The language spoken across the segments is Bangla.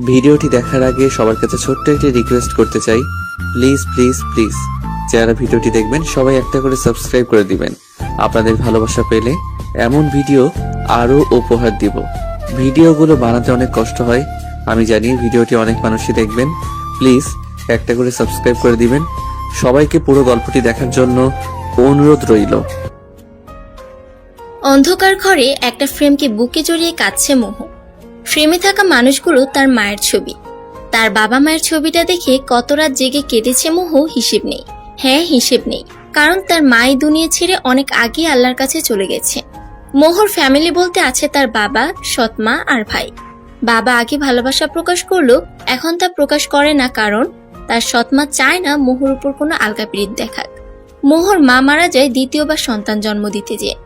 ভিডিওটি দেখার আগে সবার কাছে ছোট্ট একটি রিকোয়েস্ট করতে চাই, প্লিজ প্লিজ প্লিজ যারা ভিডিওটি দেখবেন সবাই একটা করে সাবস্ক্রাইব করে দিবেন। আপনাদের ভালোবাসা পেলে এমন ভিডিও আরো উপহার দিব। ভিডিওগুলো বানাতে অনেক কষ্ট হয়, আমি জানি। ভিডিওটি অনেক মানুষই দেখবেন, প্লিজ একটা করে সাবস্ক্রাইব করে দিবেন। সবাইকে পুরো গল্পটি দেখার জন্য অনুরোধ রইল। অন্ধকার ঘরে একটা ফ্রেমকে বুকে জড়িয়ে কাঁদছে মোহ। ফ্রেমে থাকা মানুষগুলো তার মায়ের ছবি। তার বাবা মায়ের ছবিটা দেখে কত রাত জেগে কেঁদেছে মোহ হিসেব নেই। হ্যাঁ, হিসেব নেই, কারণ তার মা এই দুনিয়া ছেড়ে অনেক আগে আল্লাহর কাছে চলে গেছে। মোহর ফ্যামিলি বলতে আছে তার বাবা, সৎমা আর ভাই। বাবা আগে ভালোবাসা প্রকাশ করলো, এখন তা প্রকাশ করে না, কারণ তার সৎমা চায় না মোহর উপর কোনো আলগা পিরিত দেখাক। মোহর মা মারা যায় দ্বিতীয়বার সন্তান জন্ম দিতে যেয়ে।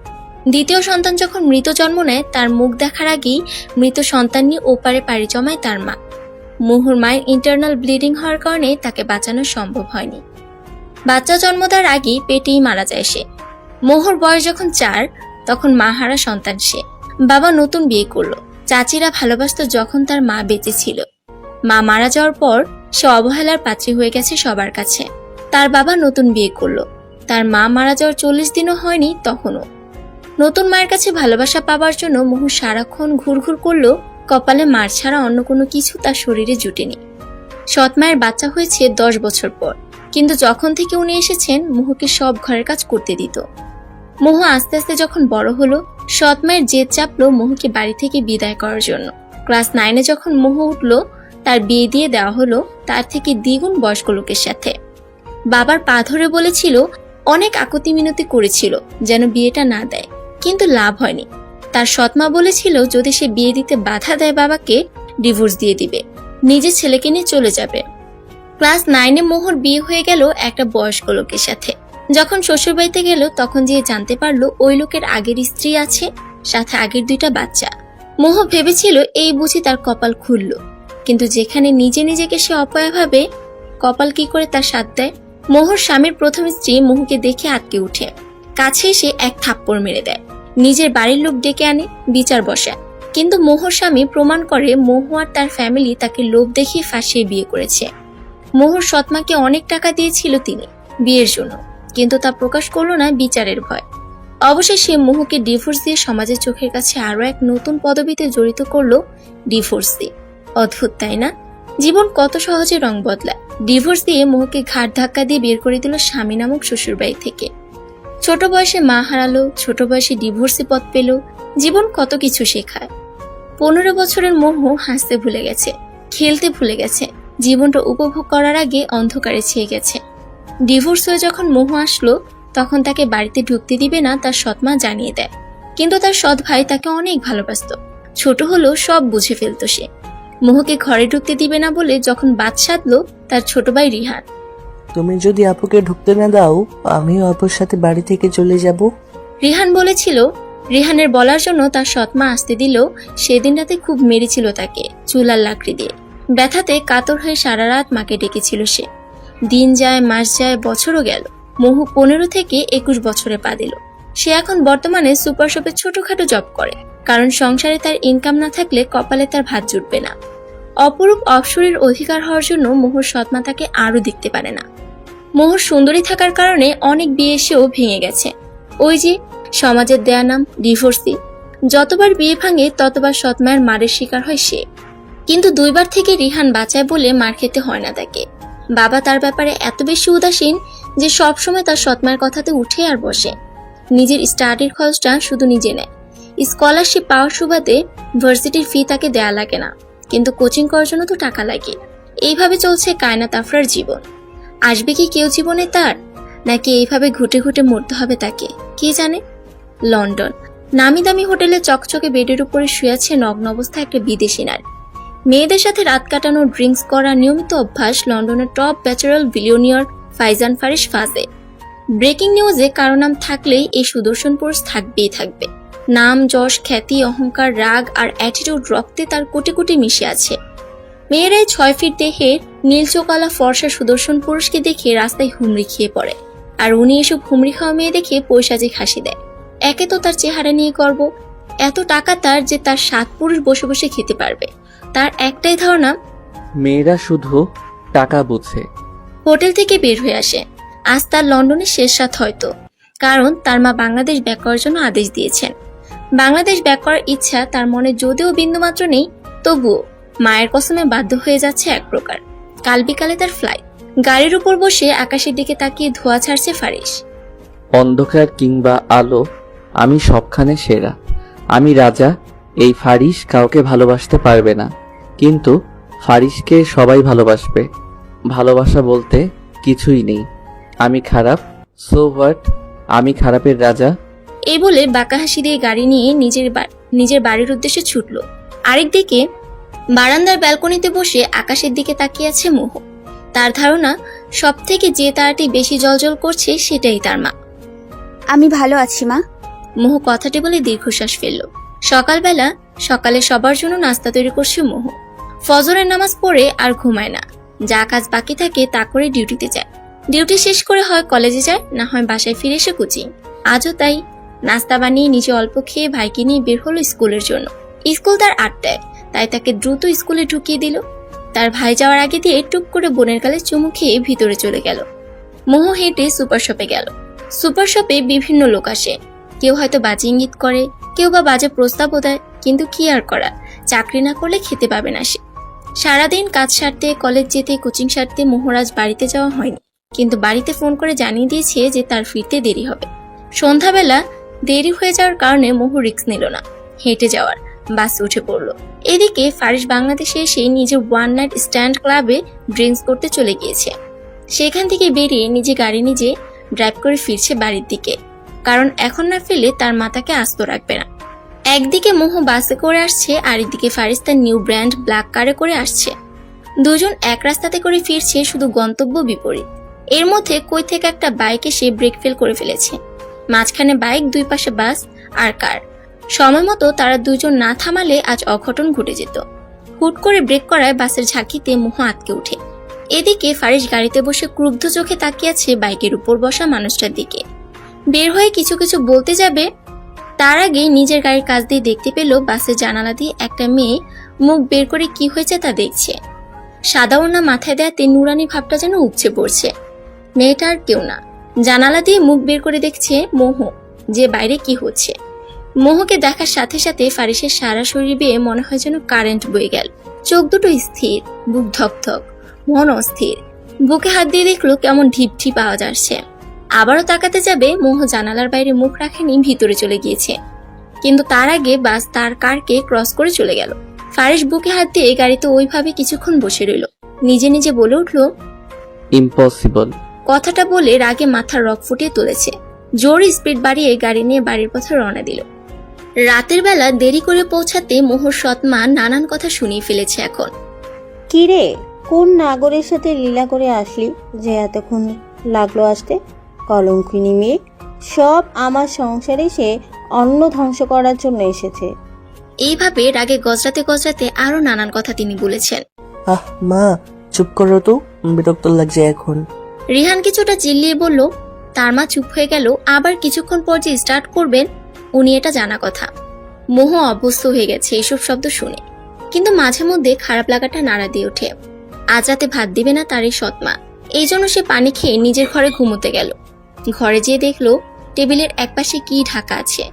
দ্বিতীয় সন্তান যখন মৃত জন্ম নেয়, তার মুখ দেখার আগেই মৃত সন্তান নিয়ে ওপারে পাড়ি জমায় তার মা। মোহর মায়ের ইন্টারনাল ব্লিডিং হওয়ার কারণে তাকে বাঁচানো সম্ভব হয়নি। বাচ্চা জন্ম দেওয়ার আগেই পেটেই মারা যায় সে। মোহর বয়স যখন 4, তখন মা হারা সন্তান সে। বাবা নতুন বিয়ে করলো। চাচিরা ভালোবাসত যখন তার মা বেঁচে ছিল। মা মারা যাওয়ার পর সে অবহেলার পাত্রী হয়ে গেছে সবার কাছে। তার বাবা নতুন বিয়ে করলো। তার মা মারা যাওয়ার 40 দিনও হয়নি তখনও। নতুন মায়ের কাছে ভালোবাসা পাবার জন্য মোহ সারাক্ষণ ঘুরঘুর করলো, কপালে মার ছাড়া অন্য কোনো কিছু তার শরীরে জুটেনি। সৎ মায়ের বাচ্চা হয়েছে 10 বছর পর, কিন্তু যখন থেকে উনি এসেছেন মোহকে সব ঘরের কাজ করতে দিত। মোহ আস্তে আস্তে যখন বড় হলো, সৎ মায়ের জেদ চাপলো মোহকে বাড়ি থেকে বিদায় করার জন্য। ক্লাস 9-এ যখন মোহ উঠলো, তার বিয়ে দিয়ে দেওয়া হলো তার থেকে দ্বিগুণ বয়স্ক লোকের সাথে। বাবার পা ধরে বলেছিল, অনেক আকুতি মিনতি করেছিল যেন বিয়েটা না দেয়, কিন্তু লাভ হয়নি। তার সৎমা বলেছিল যদি সে বিয়ে দিতে বাধা দেয় বাবাকে, ডিভোর্স দিয়ে দিবে, নিজের ছেলেকে নিয়ে চলে যাবে। ক্লাস 9-এ মোহর বিয়ে হয়ে গেল একটা বয়স্ক লোকের সাথে। যখন শ্বশুরবাড়িতে গেল, তখন যে জানতে পারলো ওই লোকের আগের স্ত্রী আছে, সাথে আগের 2টা বাচ্চা। মোহ ভেবেছিল এই বুঝি তার কপাল খুলল, কিন্তু যেখানে নিজে নিজেকে সে অপয়া ভাবে, কপাল কি করে তার সাথ দেয়। মোহর স্বামীর প্রথম স্ত্রী মোহকে দেখে আটকে উঠে, কাছে এসে এক থাপ্পড় মেরে দেয়। নিজের বাড়ির লোক ডেকে আনে, বিচার বসায়। কিন্তু মোহর স্বামী প্রমাণ করে মোহ আর তার ফ্যামিলি তাকে লোভ দেখিয়ে ফাঁসিয়ে বিয়ে করেছে। মোহর সৎমাকে অনেক টাকা দিয়েছিল তিনি বিয়ের জন্য, কিন্তু তা প্রকাশ করলো না বিচারের ভয়। অবশেষে মোহকে ডিভোর্স দিয়ে সমাজের চোখের কাছে আরো এক নতুন পদবিতে জড়িত করলো, ডিভোর্স দিয়ে। অদ্ভুত তাই না? জীবন কত সহজে রং বদলায়। ডিভোর্স দিয়ে মোহকে ঘাট ধাক্কা দিয়ে বের করে দিল স্বামী নামক শ্বশুরবাড়ি থেকে। ছোট বয়সে মা হারালো, ছোট বয়সে ডিভোর্সে পথ পেল। জীবন কত কিছু শেখায়। 15 বছরের মোহ হাসতে ভুলে গেছে, খেলতে ভুলে গেছে, জীবনটা উপভোগ করার আগে অন্ধকারে ছেয়ে গেছে। ডিভোর্স হয়ে যখন মোহ আসলো, তখন তাকে বাড়িতে ঢুকতে দিবে না তার সৎমা জানিয়ে দেয়। কিন্তু তার সৎ ভাই তাকে অনেক ভালোবাসত। ছোট হলেও সব বুঝে ফেলত সে। মোহকে ঘরে ঢুকতে দিবে না বলে যখন বাদ সাধলো তার ছোট ভাই রিহান। তুমি যদি আপুকে ঢুকতে না দাও, আমিও আপুর সাথে বাড়ি থেকে চলে যাব। রিহান বলেছিল। রিহানের বলার জন্য তার সৎমা আসতে দিল। সেদিন রাতে খুব মেরেছিল তাকে চুলার লাকড়ি দিয়ে। ব্যথাতে কাতর হয়ে সারা রাত মাকে ডেকেছিল সে। দিন যায়, মাস যায়, বছরও গেল। মোহ 15 থেকে 21 বছরে পা দিল। সে এখন বর্তমানে সুপার শপে ছোটখাটো জব করে, কারণ সংসারে তার ইনকাম না থাকলে কপালে তার ভাত জুটবে না। অপরূপ অপসরের অধিকার হওয়ার জন্য মোহর সৎমা তাকে আরো দেখতে পারে না। মোহর সুন্দরী থাকার কারণে অনেক বিয়ে এসেও ভেঙে গেছে। ওই যে সমাজের দেয়া নাম ডিভোর্সি। যতবার বিয়ে ভাঙে ততবার সৎমায়ের মারের শিকার হয় সে। কিন্তু 2বার থেকে রিহান বাঁচায় বলে মার খেতে হয় না তাকে। বাবা তার ব্যাপারে এত বেশি উদাসীন যে সবসময় তার সৎমায়ের কথাতে উঠে আর বসে। নিজের স্টাডির খরচটা শুধু নিজে নেয়। স্কলারশিপ পাওয়ার সুবাদে ভার্সিটির ফি তাকে দেয়া লাগে না, কিন্তু কোচিং করার জন্য তো টাকা লাগে। এইভাবে চলছে কায়নাত আফরার জীবন। আসবে কি কেউ জীবনে তার, নাকি এইভাবে ঘুটে ঘুটে মরতে হবে তাকে, কে জানে। লন্ডন নামি দামি হোটেলে চকচকে বেডের উপরে শুয়ে আছে নগ্ন অবস্থায় একটা বিদেশি নারী। মেয়েদের সাথে রাত কাটানো, ড্রিঙ্কস করা নিয়মিত অভ্যাস লন্ডনের top bachelor billionaire Faizan Faris ফাজে। ব্রেকিং নিউজে কারো নাম থাকলেই এই সুদর্শন পুরুষ থাকবেই থাকবে। নাম, যশ, খ্যাতি, অহংকার, রাগ আর অ্যাটিটিউড রক্তে তার কোটি কোটি মিশে আছে। মেয়েরাই 6 ফিট দেহের নীলচোকালা ফর্সা সুদর্শন পুরুষকে দেখে রাস্তায় হুমড়ি খেয়ে পড়ে, আর উনি এসব হুমড়ি খাওয়া মেয়ে দেখে পৈশাচিক হাসি দেয়। একে তো তার চেহারা নিয়ে গর্ব, এত টাকা তার যে তার 7 পুরুষ বসে বসে খেতে পারবে, তার একটাই ধারণা, মেয়েরা শুধু টাকা বুঝে। হোটেল থেকে বের হয়ে আসে। আজ তার লন্ডনের শেষ রাত হয়তো, কারণ তার মা বাংলাদেশ ব্যাক করার জন্য আদেশ দিয়েছেন। বাংলাদেশ ব্যাক করার ইচ্ছা তার মনে যদিও বিন্দুমাত্র নেই, তবুও মায়ের কসমে বাধ্য হয়ে যাচ্ছে এক প্রকার। কাল বিকালে তার ফ্লাইট। গাড়ির উপর বসে আকাশের দিকে তাকিয়ে ধোঁয়া ছাড়ছে ফারিস। অন্ধকার কিংবা আলো, আমি সবখানে সেরা। আমি রাজা। এই ফারিস কাউকে ভালোবাসতে পারবে না, কিন্তু ফারিসকে সবাই ভালোবাসবে। ভালোবাসা বলতে কিছুই নেই। আমি খারাপ, সো হোয়াট? আমি খারাপের রাজা। এই বলে বাঁকা হাসি দিয়ে গাড়ি নিয়ে নিজের বাড়ির উদ্দেশ্যে ছুটল। আরেকদিকে বারান্দার ব্যালকনিতে বসে আকাশের দিকে তাকিয়ে আছে মোহ। তার ধারণা, সব থেকে যে তারাটি বেশি জ্বলজ্বল করছে সেটাই তার মা। আমি ভালো আছি মা। মোহ কথাটি বলে দীর্ঘশ্বাস ফেলল। সকালে সবার জন্য নাস্তা তৈরি করছে মোহ। ফজরের নামাজ পড়ে আর ঘুমায় না। যা কাজ বাকি থাকে তা করে ডিউটিতে যায়। ডিউটি শেষ করে হয় কলেজে যায়, না হয় বাসায় ফিরে এসে কোচিং। আজও তাই। নাস্তা বানিয়ে নিজে অল্প খেয়ে ভাইকে নিয়ে বের হলো স্কুলের জন্য। স্কুল তার 8টায়, তাই তাকে দ্রুত স্কুলে ঢুকিয়ে দিল। তার ভাই যাওয়ার আগে দিয়ে টুক করে বোনের গালে চুমু খেয়ে ভিতরে চলে গেল। মোহ হেঁটে সুপার শপে গেল। সুপার শপে বিভিন্ন লোক আসে। কেউ হয়তো বাজে ইঙ্গিত করে, কেউ বা বাজে প্রস্তাবও দেয়, কিন্তু কি আর করা, চাকরি না করলে খেতে পাবে না সে। সারাদিন কাজ সারতে, কলেজ যেতে, কোচিং সারতে মোহরাজ বাড়িতে যাওয়া হয়নি, কিন্তু বাড়িতে ফোন করে জানিয়ে দিয়েছে যে তার ফিরতে দেরি হবে। সন্ধ্যাবেলা দেরি হয়ে যাওয়ার কারণে মোহ রিস্ক নিল না, হেঁটে যাওয়ার। বাসে উঠে পড়ল। এদিকে ফারিস বাংলাদেশে এসে নিজের ওয়ান নাইট স্ট্যান্ড ক্লাবে ড্রিঙ্কস করতে চলে গিয়েছে। সেখান থেকে বেরিয়ে নিজে গাড়ি নিজে ড্রাইভ করে ফিরছে বাড়ির দিকে, কারণ এখন না ফেলে তার মাতাকে আস্ত রাখবে না। একদিকে মোহ বাসে করে আসছে, আর একদিকে ফারিস তার নিউ ব্র্যান্ড ব্ল্যাক কারে করে আসছে। দুজন এক রাস্তাতে করে ফিরছে, শুধু গন্তব্য বিপরীত। এর মধ্যে কই থেকে একটা বাইক এসে ব্রেক ফেল করে ফেলেছে। মাঝখানে বাইক, দুই পাশে বাস আর কার। সময় মতো তারা দুজন না থামালে আজ অঘটন ঘটে যেত। হুট করে ব্রেক করায় বাসের ঝাঁকিতে মোহ আটকে ওঠে। এদিকে ফারিস গাড়িতে বসে ক্রুদ্ধ চোখে তাকিয়ে আছে বাইকের উপর বসা মানুষটার দিকে। বের হয়ে কিছু কিছু বলতে যাবে, তার আগে নিজের গাড়ির কাছ দিয়ে দেখতে পেল বাসের জানালা দিয়ে একটা মেয়ে মুখ বের করে কি হয়েছে তা দেখছে। সাদা ওড়না মাথায় দেয়াতে নুরানি ভাবটা যেন উপচে পড়ছে। মেয়েটা আর কেউ না, জানালা দিয়ে মুখ বের করে দেখছে মোহ, যে বাইরে কি হচ্ছে। মোহকে দেখার সাথে সাথে ফারিসের সারা শরীর বেয়ে মনে হয় যেন কারেন্ট বয়ে গেল। চোখ দুটো স্থির, বুক ধকধক, মন অস্থির। বুকে হাত দিয়ে দেখলো কেমন ঢিপ ঢিপ আওয়াজ আসছে। আবারও তাকাতে যাবে, মোহ জানালার বাইরে মুখ রাখেনি, ভিতরে চলে গিয়েছে। কিন্তু তার আগে বাস তার কারকে ক্রস করে চলে গেল। ফারিস বুকে হাত দিয়ে গাড়িতে ওইভাবে কিছুক্ষণ বসে রইল। নিজে নিজে বলে উঠল, ইম্পসিবল। কথাটা বলে রাগে মাথার রক ফুটিয়ে তুলেছে। জোর স্পিড বাড়িয়ে গাড়ি নিয়ে বাড়ির পথে রওনা দিল। রাতের বেলা দেরি করে পৌঁছাতে মোহর সৎমা নানান কথা শুনিয়ে ফেলেছে এখন। কি রে, কোন নাগরের সাথে লীলা করে আসলি যে এতক্ষণ লাগলো আসতে? কলঙ্কিনী মেয়ে, সব আমার সংসারে সে অন্ন ধ্বংস করার জন্য এসেছে। এইভাবে রাগে গজরাতে গজরাতে আরো নানান কথা তিনি বলেছেন। আহ মা, চুপ করো তো, বিরক্ত লাগছে এখন। রিহান কিছুটা চিল্লিয়ে বলল। তার মা চুপ হয়ে গেল। আবার কিছুক্ষণ পর যে স্টার্ট করবেন উনি এটা জানা কথা। মোহ অভ্যস্ত হয়ে গেছে এসব শব্দ শুনে, কিন্তু মাঝে মধ্যে খারাপ লাগাটা নাড়া দিয়ে ওঠে। আজ রাতে ভাত দিবে না তার এই সৎমা, এই জন্য সে পানি খেয়ে নিজের ঘরে ঘুমোতে গেল। ঘরে যেয়ে দেখলো টেবিলের একপাশে কি ঢাকা আছে।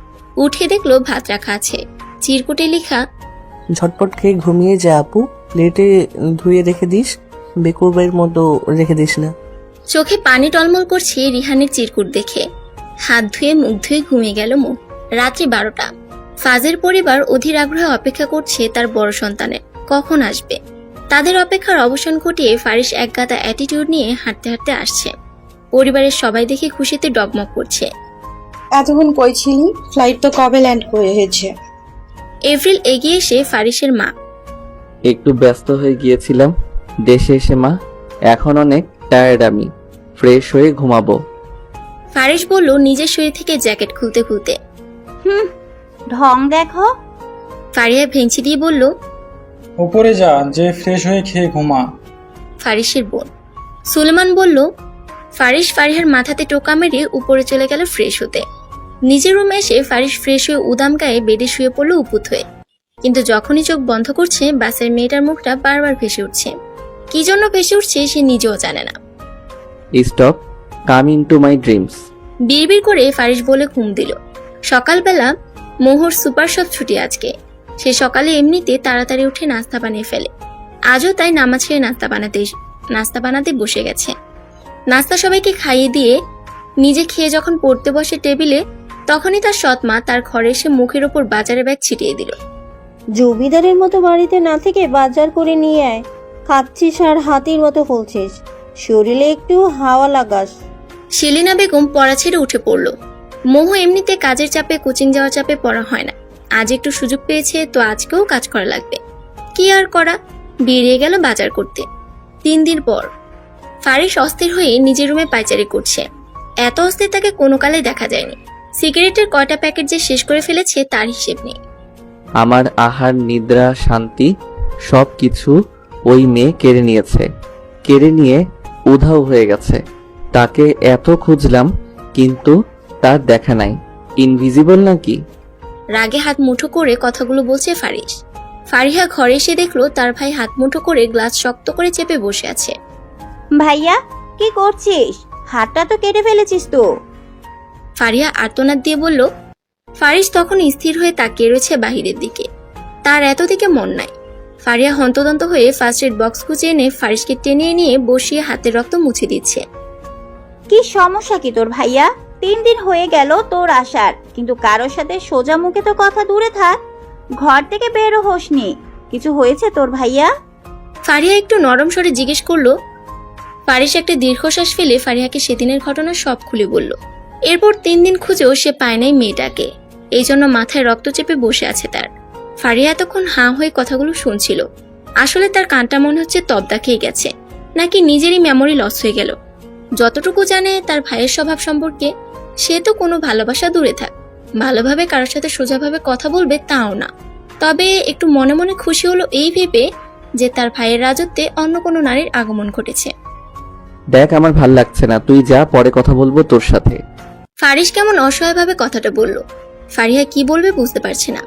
উঠে দেখলো ভাত রাখা আছে, চিরকুটে লেখা, ঝটপট খেয়ে ঘুমিয়ে যা আপু, প্লেটে ধুয়ে রেখে দিস, বেকুবের মতো রেখে দিস না। চোখে পানি টলমল করছে রিহানের চিরকুট দেখে। হাত ধুয়ে মুখ ধুয়ে ঘুমিয়ে গেল মোহ। রাত্রি 12টা। ফাজের পরিবার অধীর আগ্রহে অপেক্ষা করছে তার বড় সন্তানের কখন আসবে। তাদের অপেক্ষার অবসান ঘটিয়ে ফারিস একগাদা অ্যাটিটিউড নিয়ে হাঁটতে হাঁটতে আসছে। পরিবারের সবাই দেখে খুশিতে ডগমগ করছে। এতক্ষণ কই ছিলি? ফ্লাইট তো কবে ল্যান্ড করেছে। এপ্রিল এগিয়ে এসে ফারিসের মা, একটু ব্যস্ত হয়ে গিয়েছিলাম দেশে এসে মা। এখন অনেক টায়ার্ড, আমি ফ্রেশ হয়ে ঘুমাবো। ফারিস বলল নিজের শরীর থেকে জ্যাকেট খুলতে খুলতে। ঢং দেখো। ফারিয়া ভেঙচি দিয়ে বলল, উপরে যা, যে ফ্রেশ হয়ে খেয়ে ঘুমা। ফারিসের বোন। সুলেমান বলল। ফারিস ফারিহার মাথাতে টোকা মেরে উপরে চলে গেল ফ্রেশ হতে। নিজের রুমে এসে ফারিস ফ্রেশ হয়ে উদাম গায়ে বেডে শুয়ে পড়ল উপুত হয়ে। কিন্তু যখনই চোখ বন্ধ করছে বাসের মেয়েটার মুখটা বারবার ভেসে উঠছে। কি জন্য ভেসে উঠছে সে নিজেও জানে না। Stop come into my dreams. বিড়বিড় করে ফারিস বলে ঘুম দিল। সকালবেলা মোহর সুপার শপ ছুটি আজকে। সে সকালে এমনিতে তাড়াতাড়ি উঠে নাস্তা বানিয়ে ফেলে। আজও তাই নামাজ ছেড়ে নাস্তা বানাতে বসে গেছে। নাস্তা সবাইকে খাইয়ে দিয়ে নিজে খেয়ে যখন পড়তে বসে টেবিলে, তখনই তার সৎ মা তার ঘরে এসে মুখের ওপর বাজারের ব্যাগ ছিটিয়ে দিল। জমিদারের মতো বাড়িতে না থেকে বাজার করে নিয়ে আয়। খাচ্ছিস আর হাতির মতো ফুলছিস, শরীরে একটু হাওয়া লাগাস। সেলিনা বেগম পড়া ছেড়ে উঠে পড়ল। মোহ এমনিতে কাজের চাপে কোচিং যাওয়ার চাপে পড়া হয় না। আজ একটু সুযোগ পেয়েছে তো আজকেও কাজ করা লাগবে। কি আর করা, বেরিয়ে গেল বাজার করতে। 3 দিন পর ফারিস অস্থির হয়ে নিজের রুমে পায়চারি করছে। এত অস্থির তাকে কোনো কালে দেখা যায়নি। সিগারেটের কয়টা প্যাকেট যে শেষ করে ফেলেছে তার হিসেব নেই। আমার আহার নিদ্রা শান্তি সব কিছু ওই মেয়ে কেড়ে নিয়েছে। কেড়ে নিয়ে উধাও হয়ে গেছে। তাকে এত খুঁজলাম কিন্তু তার দেখা নাই। ইনভিজিবল নাকি? রাগে হাত মুঠো করে কথাগুলো বলছে ফারিস। ফারিহা ঘরে এসে দেখলো তার ভাই হাত মুঠো করে গ্লাস শক্ত করে চেপে বসে আছে। ভাইয়া কি করছিস? হাতটা তো কেটে ফেলেছিস তো। ফারিহা আর্তনাদ দিয়ে বলল। ফারিস তখন স্থির হয়ে তাকিয়ে রয়েছে বাহিরের দিকে। তার এত দিকে মন নাই। ফারিহা হন্তদন্ত হয়ে ফার্স্ট এড বক্স খুঁজে এনে ফারিসকে টেনে নিয়ে বসিয়ে হাতের রক্ত মুছে দিচ্ছে। কি সমস্যা কি তোর ভাইয়া? 3 দিন হয়ে গেল তোর আসার, কিন্তু কারোর সাথে সোজা মুখে তো কথা দূরে থাক, ঘর থেকে বেরো হোসনি। কিছু হয়েছে তোর ভাইয়া? ফারিহা একটু নরম স্বরে জিজ্ঞেস করলো। ফারিস একটা দীর্ঘশ্বাস ফেলে ফারিহাকে সেদিনের ঘটনা সব খুলে বলল। এরপর 3 দিন খুঁজেও সে পায় নাই মেয়েটাকে। এই জন্য মাথায় রক্ত চেপে বসে আছে তার। ফারিহা এতক্ষণ হাঁ হয়ে কথাগুলো শুনছিল। আসলে তার কানটা মনে হচ্ছে তবদা খেয়ে গেছে, নাকি নিজেরই মেমোরি লস হয়ে গেল। যতটুকু জানে তার ভাইয়ের স্বভাব সম্পর্কে, সে তো কোনো ভালোবাসা দূরে থাক, ভালোভাবে কারোর সাথে সোজাভাবে কথা বলবে তাও না। তবে একটু মনে মনে খুশি হলো এই ভেবে যে তার ভাইয়ের রাজত্বে অন্য কোনো নারীর আগমন ঘটেছে। দেখ আমার ভাল লাগছে না, তুই যা, পরে কথা বলবো তোর সাথে। ফারিস কেমন অসহায়ভাবে কথাটা বলল। ফারিহা কি বলবে বুঝতে পারছে না।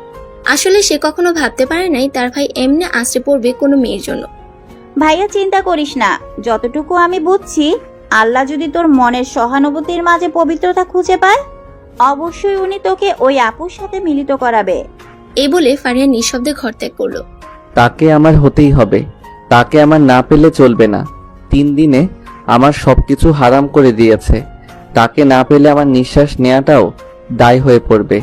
আসলে সে কখনো ভাবতে পারে নাই তার ভাই এমনি আশ্রে পড়বে কোনো মেয়ের জন্য। ভাইয়া চিন্তা করিস না, যতটুকু আমি বুঝছি, আল্লাহ যদি তোর মনের সহানুভূতির মাঝে পবিত্রতা খুঁজে পায়, অবশ্যই উনি তোকে ওই আপুর সাথে মিলিত করাবে। এই বলে ফারিহা নিঃশব্দে ঘর ত্যাগ করলো। তাকে আমার হতেই হবে, তাকে আমার না পেলে চলবে না। 3 দিনে আমার সবকিছু হারাম করে দিয়েছে। তাকে না পেলে আমার নিঃশ্বাস নেওয়াটাও দায় হয়ে পড়বে।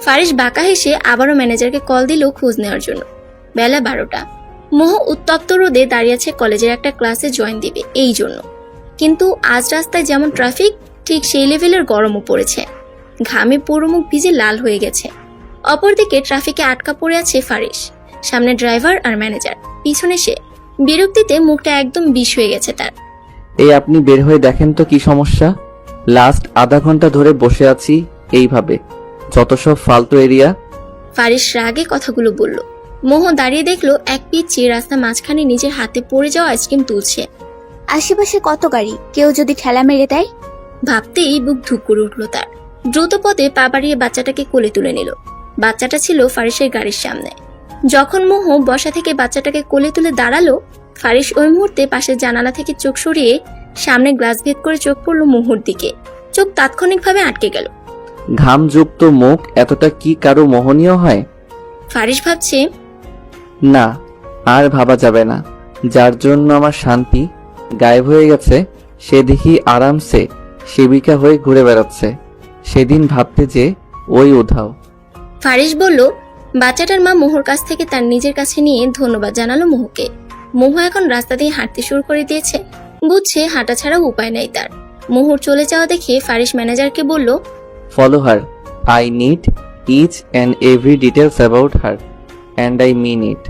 ফারিস বাঁকা হেসে আবারও ম্যানেজারকে কল দিল খোঁজ নেওয়ার জন্য। বেলা 12টা। মোহ উত্তপ্ত রোদে দাঁড়িয়ে আছে কলেজের একটা ক্লাসে জয়েন দিবে এই জন্য। কিন্তু আজ রাস্তায় যেমন ট্রাফিক, ঠিক সেই লেভেলের গরমও পড়েছে। ঘামে পুরো মুখ ভিজে লাল হয়ে গেছে। অপরদিকে ট্রাফিকে আটকা পড়ে আছে ফারিস। সামনে ড্রাইভার আর ম্যানেজার, পিছনে সে। বিরক্তিতে মুখটা একদম বিষ হয়ে গেছে তার। এই আপনি বের হয়ে দেখেন তো কি সমস্যা। লাস্ট আধা ঘন্টা ধরে বসে আছি এইভাবে, যত সব ফালতু এরিয়া। ফারিস রাগে কথাগুলো বলল। মোহ দাঁড়িয়ে দেখলো এক পিচ্চি রাস্তা মাঝখানে নিজের হাতে পড়ে যাওয়া আইসক্রিম তুলছে। আশেপাশে কত গাড়ি, কেউ যদি ঠেলা মেরে দেয়। ভাবতেই বুক ধুক করে উঠল তার। দ্রুত পদে পা বাড়িয়ে বাচ্চাটাকে কোলে তুলে নিল। বাচ্চাটা ছিল ফারিসের গাড়ির সামনে। যখন মোহ বসা থেকে বাচ্চাটাকে কোলে তুলে দাঁড়ালো, ফারিস ওই মুহূর্তে পাশের জানালা থেকে চোখ সরিয়ে সামনে গ্লাস ভেদ করে চোখ পড়ল মোহর দিকে। চোখ তাৎক্ষণিকভাবে আটকে গেল। ঘামযুক্ত মুখ এতটা কি কারো মোহনীয় হয়? ফারিস ভাবছে, না, আর ভাবা যাবে না। যার জন্য আমার শান্তি গায়েব হয়ে গেছে, সে দেখি আরামসে সেবিকা হয়ে ঘুরে বেড়াচ্ছে। সেদিন ভাবতে যে ওই উধাও। ফারিস বলল। বাচ্চাটার মা মোহর কাছ থেকে তার নিজের কাছে নিয়ে ধন্যবাদ জানালো মোহকে। মোহ এখন রাস্তা দিয়ে হাঁটতে শুরু করে দিয়েছে। বুঝছে হাঁটা ছাড়া উপায় নাই তার। মোহর চলে যাওয়া দেখে ফারিস ম্যানেজারকে বলল, follow her. I need each and every details about her and I mean it.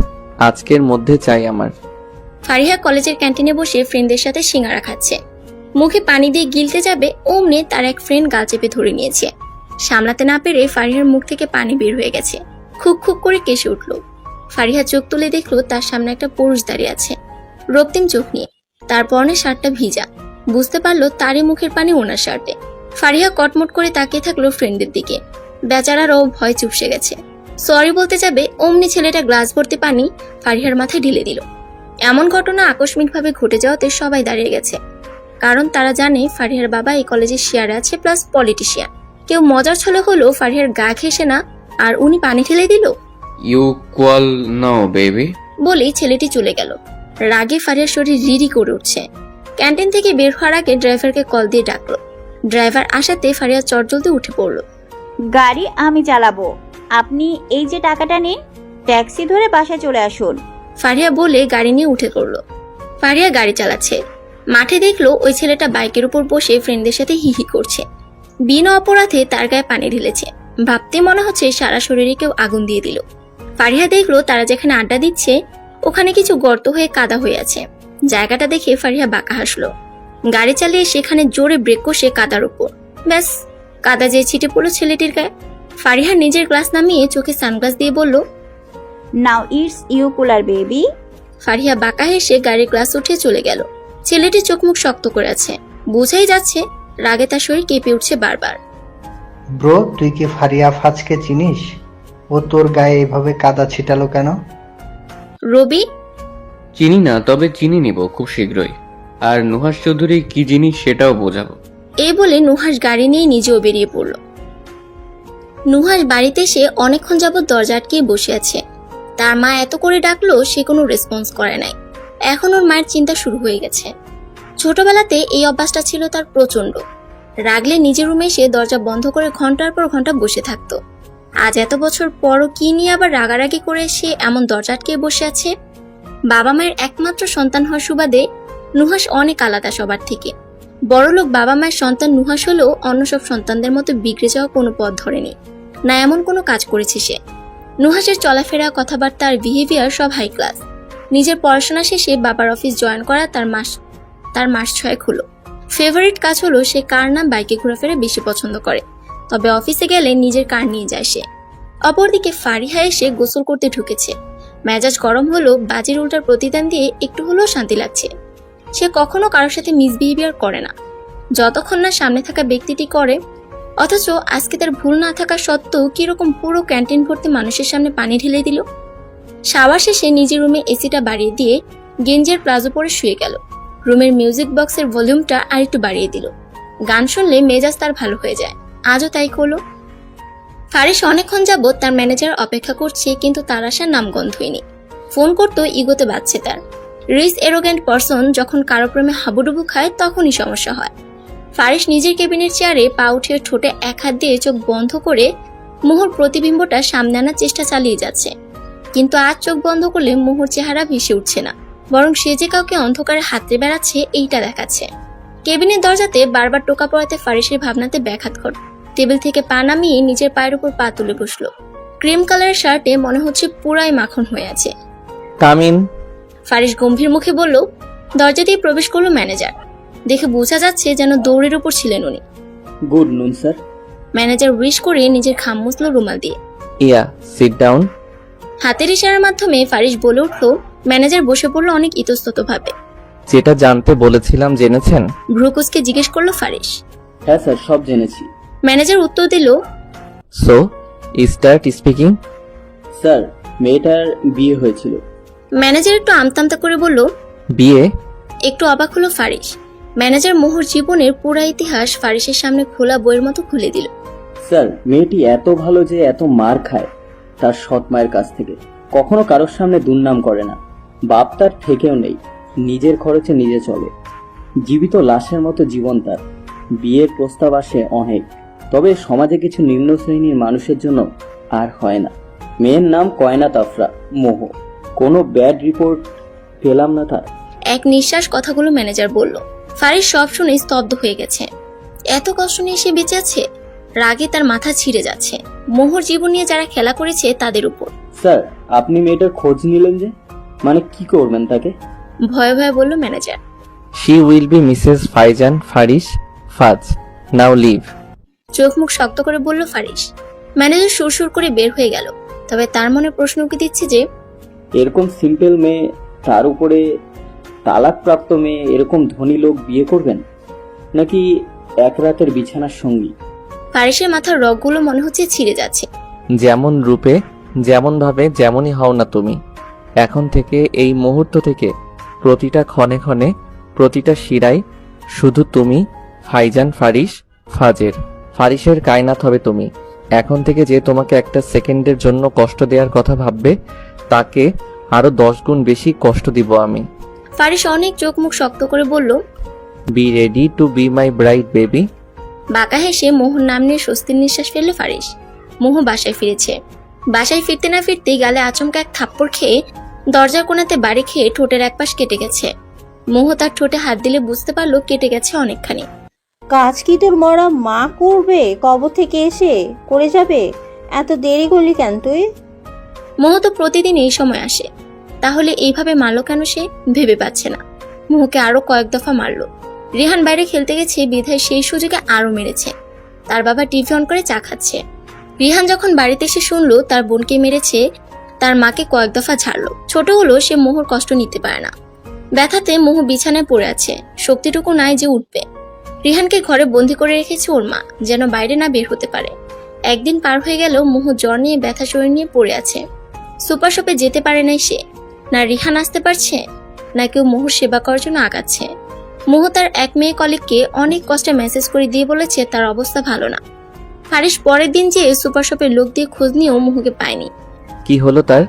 আজকের মধ্যে চাই আমার। ফারিহা কলেজের ক্যান্টিনে বসে ফ্রেন্ডদের সাথে সিঙ্গারা খাচ্ছে। মুখে পানি দিয়ে গিলতে যাবে অমনি তার এক ফ্রেন্ড গাল চেপে ধরে নিয়েছে। সামলাতে না পেরে ফারিহার মুখ থেকে পানি বের হয়ে গেছে। খুক খুক করে কেসে উঠল। ফারিহা চোখ তুলে দেখলো তার সামনে একটা পুরুষ দাঁড়িয়ে আছে, রক্তিম চোখ নিয়ে। তার পরনে শার্টটা ভিজা। বুঝতে পারলো তারই মুখের পানি ওনার শার্টে। ফারিহা কটমট করে তাকিয়ে থাকলো ফ্রেন্ডের দিকে। বেচারারও ভয় চুপসে গেছে। সরি বলতে যাবে অমনি ছেলেটা গ্লাস ভর্তি পানি ফারিহার মাথায় ঢেলে দিল। এমন ঘটনা আকস্মিকভাবে ঘটে যাওয়াতে সবাই দাঁড়িয়ে গেছে, কারণ তারা জানে ফারিহার বাবা এই কলেজে শেয়ারে আছে প্লাস পলিটিশিয়ান। কেউ মজার ছলে হলেও ফারিহার গা ঘেঁষে না, আর উনি পানি ঢেলে দিল। You call now baby. বলেই ছেলেটি চলে গেল। রাগে ফারিহার শরীর রিরি করে উঠছে। ক্যান্টিন থেকে বের হওয়ার আগে ড্রাইভারকে কল দিয়ে ডাকলো। ড্রাইভার আসাতে ফারিয়া চটজলদি উঠে পড়লো। গাড়ি আমি চালাবো, আপনি এই যে টাকাটা নিন, ট্যাক্সি ধরে বাসায় চলে আসুন। ফারিয়া বলে গাড়ি নিয়ে উঠে পড়লো। ফারিয়া গাড়ি চালাচ্ছে। মাঠে দেখলো ওই ছেলেটা বাইকের উপর বসে ফ্রেন্ডদের সাথে হিহি করছে। বিনা অপরাধে তার গায়ে পানি ঢেলেছে। ভাবতে মনে হচ্ছে সারা শরীরে কেউ আগুন দিয়ে দিল। ফারিয়া দেখলো তারা যেখানে আড্ডা দিচ্ছে ওখানে কিছু গর্ত হয়ে কাদা হয়ে আছে। জায়গাটা দেখে ফারিয়া বাঁকা হাসলো। গাড়ি চালিয়ে সেখানে জোরে ব্রেক কষে কাদার উপর, ব্যাস কাদা যে ছিটে পড়লো ছেলেটির গায়ে। ফারিয়া নিজের গ্লাস নামিয়ে চোখে সানগ্লাস দিয়ে বলল, now it's you cooler baby. Faria বাঁকা হেসে গাড়ির গ্লাস উঠে চলে গেল। ছেলেটি চোখ মুখ শক্ত করে আছে, বোঝাই যাচ্ছে রাগে তার শরীর কেঁপে উঠছে বারবার। ব্রো, তুই কি ফারিয়া ফাজকে চিনিস? ও তোর গায়ে এভাবে কাদা ছিটালো কেন? রবি, চিনি না, তবে চিনি নিব খুব শীঘ্রই। আর নুহাস চৌধুরী কি জিনিস সেটাও বোঝাবো। এই বলে নুহাস গাড়ি নিয়ে নিজেও বেরিয়ে পড়ল। নুহাস বাড়িতে এসে অনেকক্ষণ যাবৎ দরজা আটকে বসে আছে। তার মা এত করে ডাকলো সে কোনো রেসপন্স করে নাই। এখন ওর মায়ের চিন্তা শুরু হয়ে গেছে। ছোটবেলাতে এই অভ্যাসটা ছিল তার প্রচন্ড। রাগলে নিজের রুমে এসে দরজা বন্ধ করে ঘন্টার পর ঘন্টা বসে থাকতো। আজ এত বছর পরও কি নিয়ে আবার রাগারাগি করে সে এমন দরজা আটকে বসে আছে? বাবা মায়ের একমাত্র সন্তান হওয়ার সুবাদে নুহাস অনেক আলাদা সবার থেকে। বড়লোক বাবা মায়ের সন্তান নুহাস হলেও অন্য সব সন্তানদের মতো বিগড়ে যাওয়া কোনো পথ ধরেনি, না এমন কোনো কাজ করেছে সে। নুহাসের চলাফেরা, কথাবার্তা আর বিহেভিয়ার সব হাই ক্লাস। নিজের পড়াশোনা শেষে বাবার অফিস জয়েন করা তার মাস 6 হলো। ফেভারিট কাজ হলো সে কার নাম বাইকে ঘোরাফেরা বেশি পছন্দ করে, তবে অফিসে গেলে নিজের কার নিয়ে যায় সে। অপরদিকে ফারিহা এসে গোসল করতে ঢুকেছে। মেজাজ গরম হলো, বাজির উল্টার প্রতিদান দিয়ে একটু হলেও শান্তি লাগছে। সে কখনো কারোর সাথে মিসবিহেভিয়ার করে না, যতক্ষণ না সামনে থাকা ব্যক্তিটি করে। অথচ আজকে তার ভুল না থাকা সত্ত্বেও কিরকম পুরো ক্যান্টিন ভর্তি মানুষের সামনে পানি ঢেলে দিল। শাওয়ার শেষে নিজের রুমে এসিটা বাড়িয়ে দিয়ে গেঞ্জের প্লাজো পরে শুয়ে গেল। রুমের মিউজিক বক্সের ভলিউমটা আর একটু বাড়িয়ে দিল। গান শুনলে মেজাজ তার ভালো হয়ে যায়, আজও তাই করলো। ফারিস অনেকক্ষণ যাবৎ তার ম্যানেজার অপেক্ষা করছে, কিন্তু তার আসার নামগন্ধই নেই। ফোন করতেও ইগোতে বাজছে তার। রিচ এরোগ্যান্ট পারসন যখন কারো প্রেমে হাবুডুবু খায় তখনই সমস্যা হয়। ফারিস নিজের কেবিনের চেয়ারে পা উঠিয়ে ঠোঁটে এক হাত দিয়ে চোখ বন্ধ করে মোহর প্রতিবিম্বটা সামনে আনার চেষ্টা চালিয়ে যাচ্ছে। কিন্তু আজ চোখ বন্ধ করলে মোহর চেহারা ভেসে উঠছে না, বরং সে যে কাউকে অন্ধকারে হাতড়ে বেড়াচ্ছে এইটা দেখাচ্ছে। কেবিনের দরজাতে বারবার টোকা পড়াতে ফারিসের ভাবনাতে ব্যাঘাত ঘটে। টেবিল থেকে পা নামিয়ে নিজের পায়ের উপর পা তুলে বসলো। ক্রিম কালারের শার্টে মনে হচ্ছে পুরাই মাখন হয়ে আছে। কামিন। ফারিস গম্ভীর মুখে বলল। দরজা দিয়ে প্রবেশ করলো ম্যানেজার। দেখে বোঝা যাচ্ছে যেন দৌড়ের উপর ছিলেন উনি। গুড নুন স্যার। ম্যানেজার উইশ করে নিজের ঘাম মুছল রুমাল দিয়ে। ইয়া, সিট ডাউন। হাতের ইশারার মাধ্যমে ফারিস বলে উঠলো। ম্যানেজার বসে পড়লো অনেক ইতস্তত ভাবে। যেটা জানতে বলেছিলাম জেনেছেন? ভ্রুকুসকে জিজ্ঞেস করলো ফারিস। হ্যাঁ স্যার, সব জেনেছি। ম্যানেজার উত্তর দিল, সো স্টার্ট স্পিকিং। স্যার, মেয়েটার বিয়ে হয়েছিল। ম্যানেজার একটু আমতামতা করে বলল, বিয়ে? একটু অবাক হলো ফারিস। ম্যানেজার মোহর জীবনের পুরা ইতিহাস ফারিসের সামনে খোলা বইয়ের মতো খুলে দিল। স্যার, মেয়েটি এত ভালো যে এত মার খায় তার সৎ মায়ের কাছ থেকে। কখনো কারোর সামনে দুর্নাম করে না। বাপ তার থেকেও নেই, নিজের খরচে নিজে চলে। জীবিত লাশের মতো জীবন তার। বিয়ের প্রস্তাব আসে অনেক, তবে সমাজে কিছু নিম্ন শ্রেণীর মানুষের জন্য আর হয় না। মেয়ের নাম কয়নাত আফরা, মোহ। কোনো ব্যাড রিপোর্ট পেলাম না তার। এক নিঃশ্বাস কথাগুলো ম্যানেজার বলল। ফারিস সব শুনে স্তব্ধ হয়ে গেছে। এত কষ্ট নিয়ে সে বেঁচে আছে। রাগে তার মাথা ছিঁড়ে যাচ্ছে। মোহর জীবন নিয়ে যারা খেলা করেছে তাদের উপর। স্যার, আপনি মেয়েটার খোঁজ নিলেন যে, মানে কি করবেন তাকে? ভয়ে ভয়ে বলল manager. She will be Mrs Faizan Faris ফাজ। নাও লিভ। চোখ মুখ শক্ত করে বলল ফারিস। ম্যানেজার সুরসুর করে বের হয়ে গেল। তবে তার মনে প্রশ্ন উকি দিচ্ছে যে, এরকম সিম্পল মেয়ে, তার উপরে তালাকপ্রাপ্ত মেয়ে, এরকম ধনী লোক বিয়ে করবেন নাকি এক রাতের বিছানার সঙ্গী? ফারিসের মাথার রগগুলো মনে হচ্ছে ছিঁড়ে যাচ্ছে। যেমন রূপে যেমন ভাবে যেমনই হও না তুমি, এখন থেকে এই মুহূর্ত থেকে প্রতিটা ক্ষণে ক্ষণে প্রতিটা শিরায় শুধু তুমি, ফাইজান ফারিস ফাজের। ফারিসের কায়নাত হবে তুমি। এখন থেকে যে তোমাকে একটা সেকেন্ডের জন্য কষ্ট দেওয়ার কথা ভাববে, তাকে আরো 10 গুণ বেশি কষ্ট দিব আমি। ফারিস অনেক চোখ মুখ শক্ত করে বলল। Be ready to be my bride baby. বাঁকা হেসে মোহর নাম নিয়ে স্বস্তির নিঃশ্বাস ফেলল ফারিস। মোহ বাসায় ফিরেছে। বাসায় ফিরতে না ফিরতেই গালে আচমকা এক থাপ্পড় খেয়ে দরজার কোণাতে বাড়ি খেয়ে ঠোঁটের এক পাশ কেটে গেছে। মোহ তার ঠোঁটে হাত দিলে বুঝতে পারলো কেটে গেছে অনেকখানি। কাজ কি তোর মরা মা করবে? কবর থেকে এসে করে যাবে? এত দেরি করলি কেন তুই? মোহ তো প্রতিদিন এই সময় আসে, তাহলে এইভাবে মারলো কেন সে ভেবে পাচ্ছে না। মোহকে আরো কয়েক দফা মারলো। রিহান বাইরে খেলতে গেছে বিধায় সেই সুযোগে আরো মেরেছে। তার বাবা টিভি অন করে চা খাচ্ছে। রিহান যখন বাড়িতে এসে শুনলো তার বোনকে মেরেছে, তার মাকে কয়েক দফা ঝাড়লো। ছোট হলো সে মোহর কষ্ট নিতে পারে না। ব্যথাতে মোহ বিছানায় পড়ে আছে, শক্তিটুকু নাই যে উঠবে। রিহানকে ঘরে বন্দি করে রেখেছে ওর মা, যেন বাইরে না বের হতে পারে। একদিন পার হয়ে গেল, মোহ জ্বর নিয়ে ব্যথা শরীর নিয়ে পড়ে আছে। সুপার শপে যেতে পারে নাই সে। না রিহান আসতে পারছে, না কেউ মোহর সেবা করার জন্য আগাচ্ছে। মোহ তার এক মেয়ে কলিগকে অনেক কষ্টে মেসেজ করে দিয়ে বলেছে তার অবস্থা ভালো না। ফারিস পরের দিন যে সুপার শপের লোক দিয়ে খোঁজ নিয়েও মোহকে পায়নি। কি হলো তার?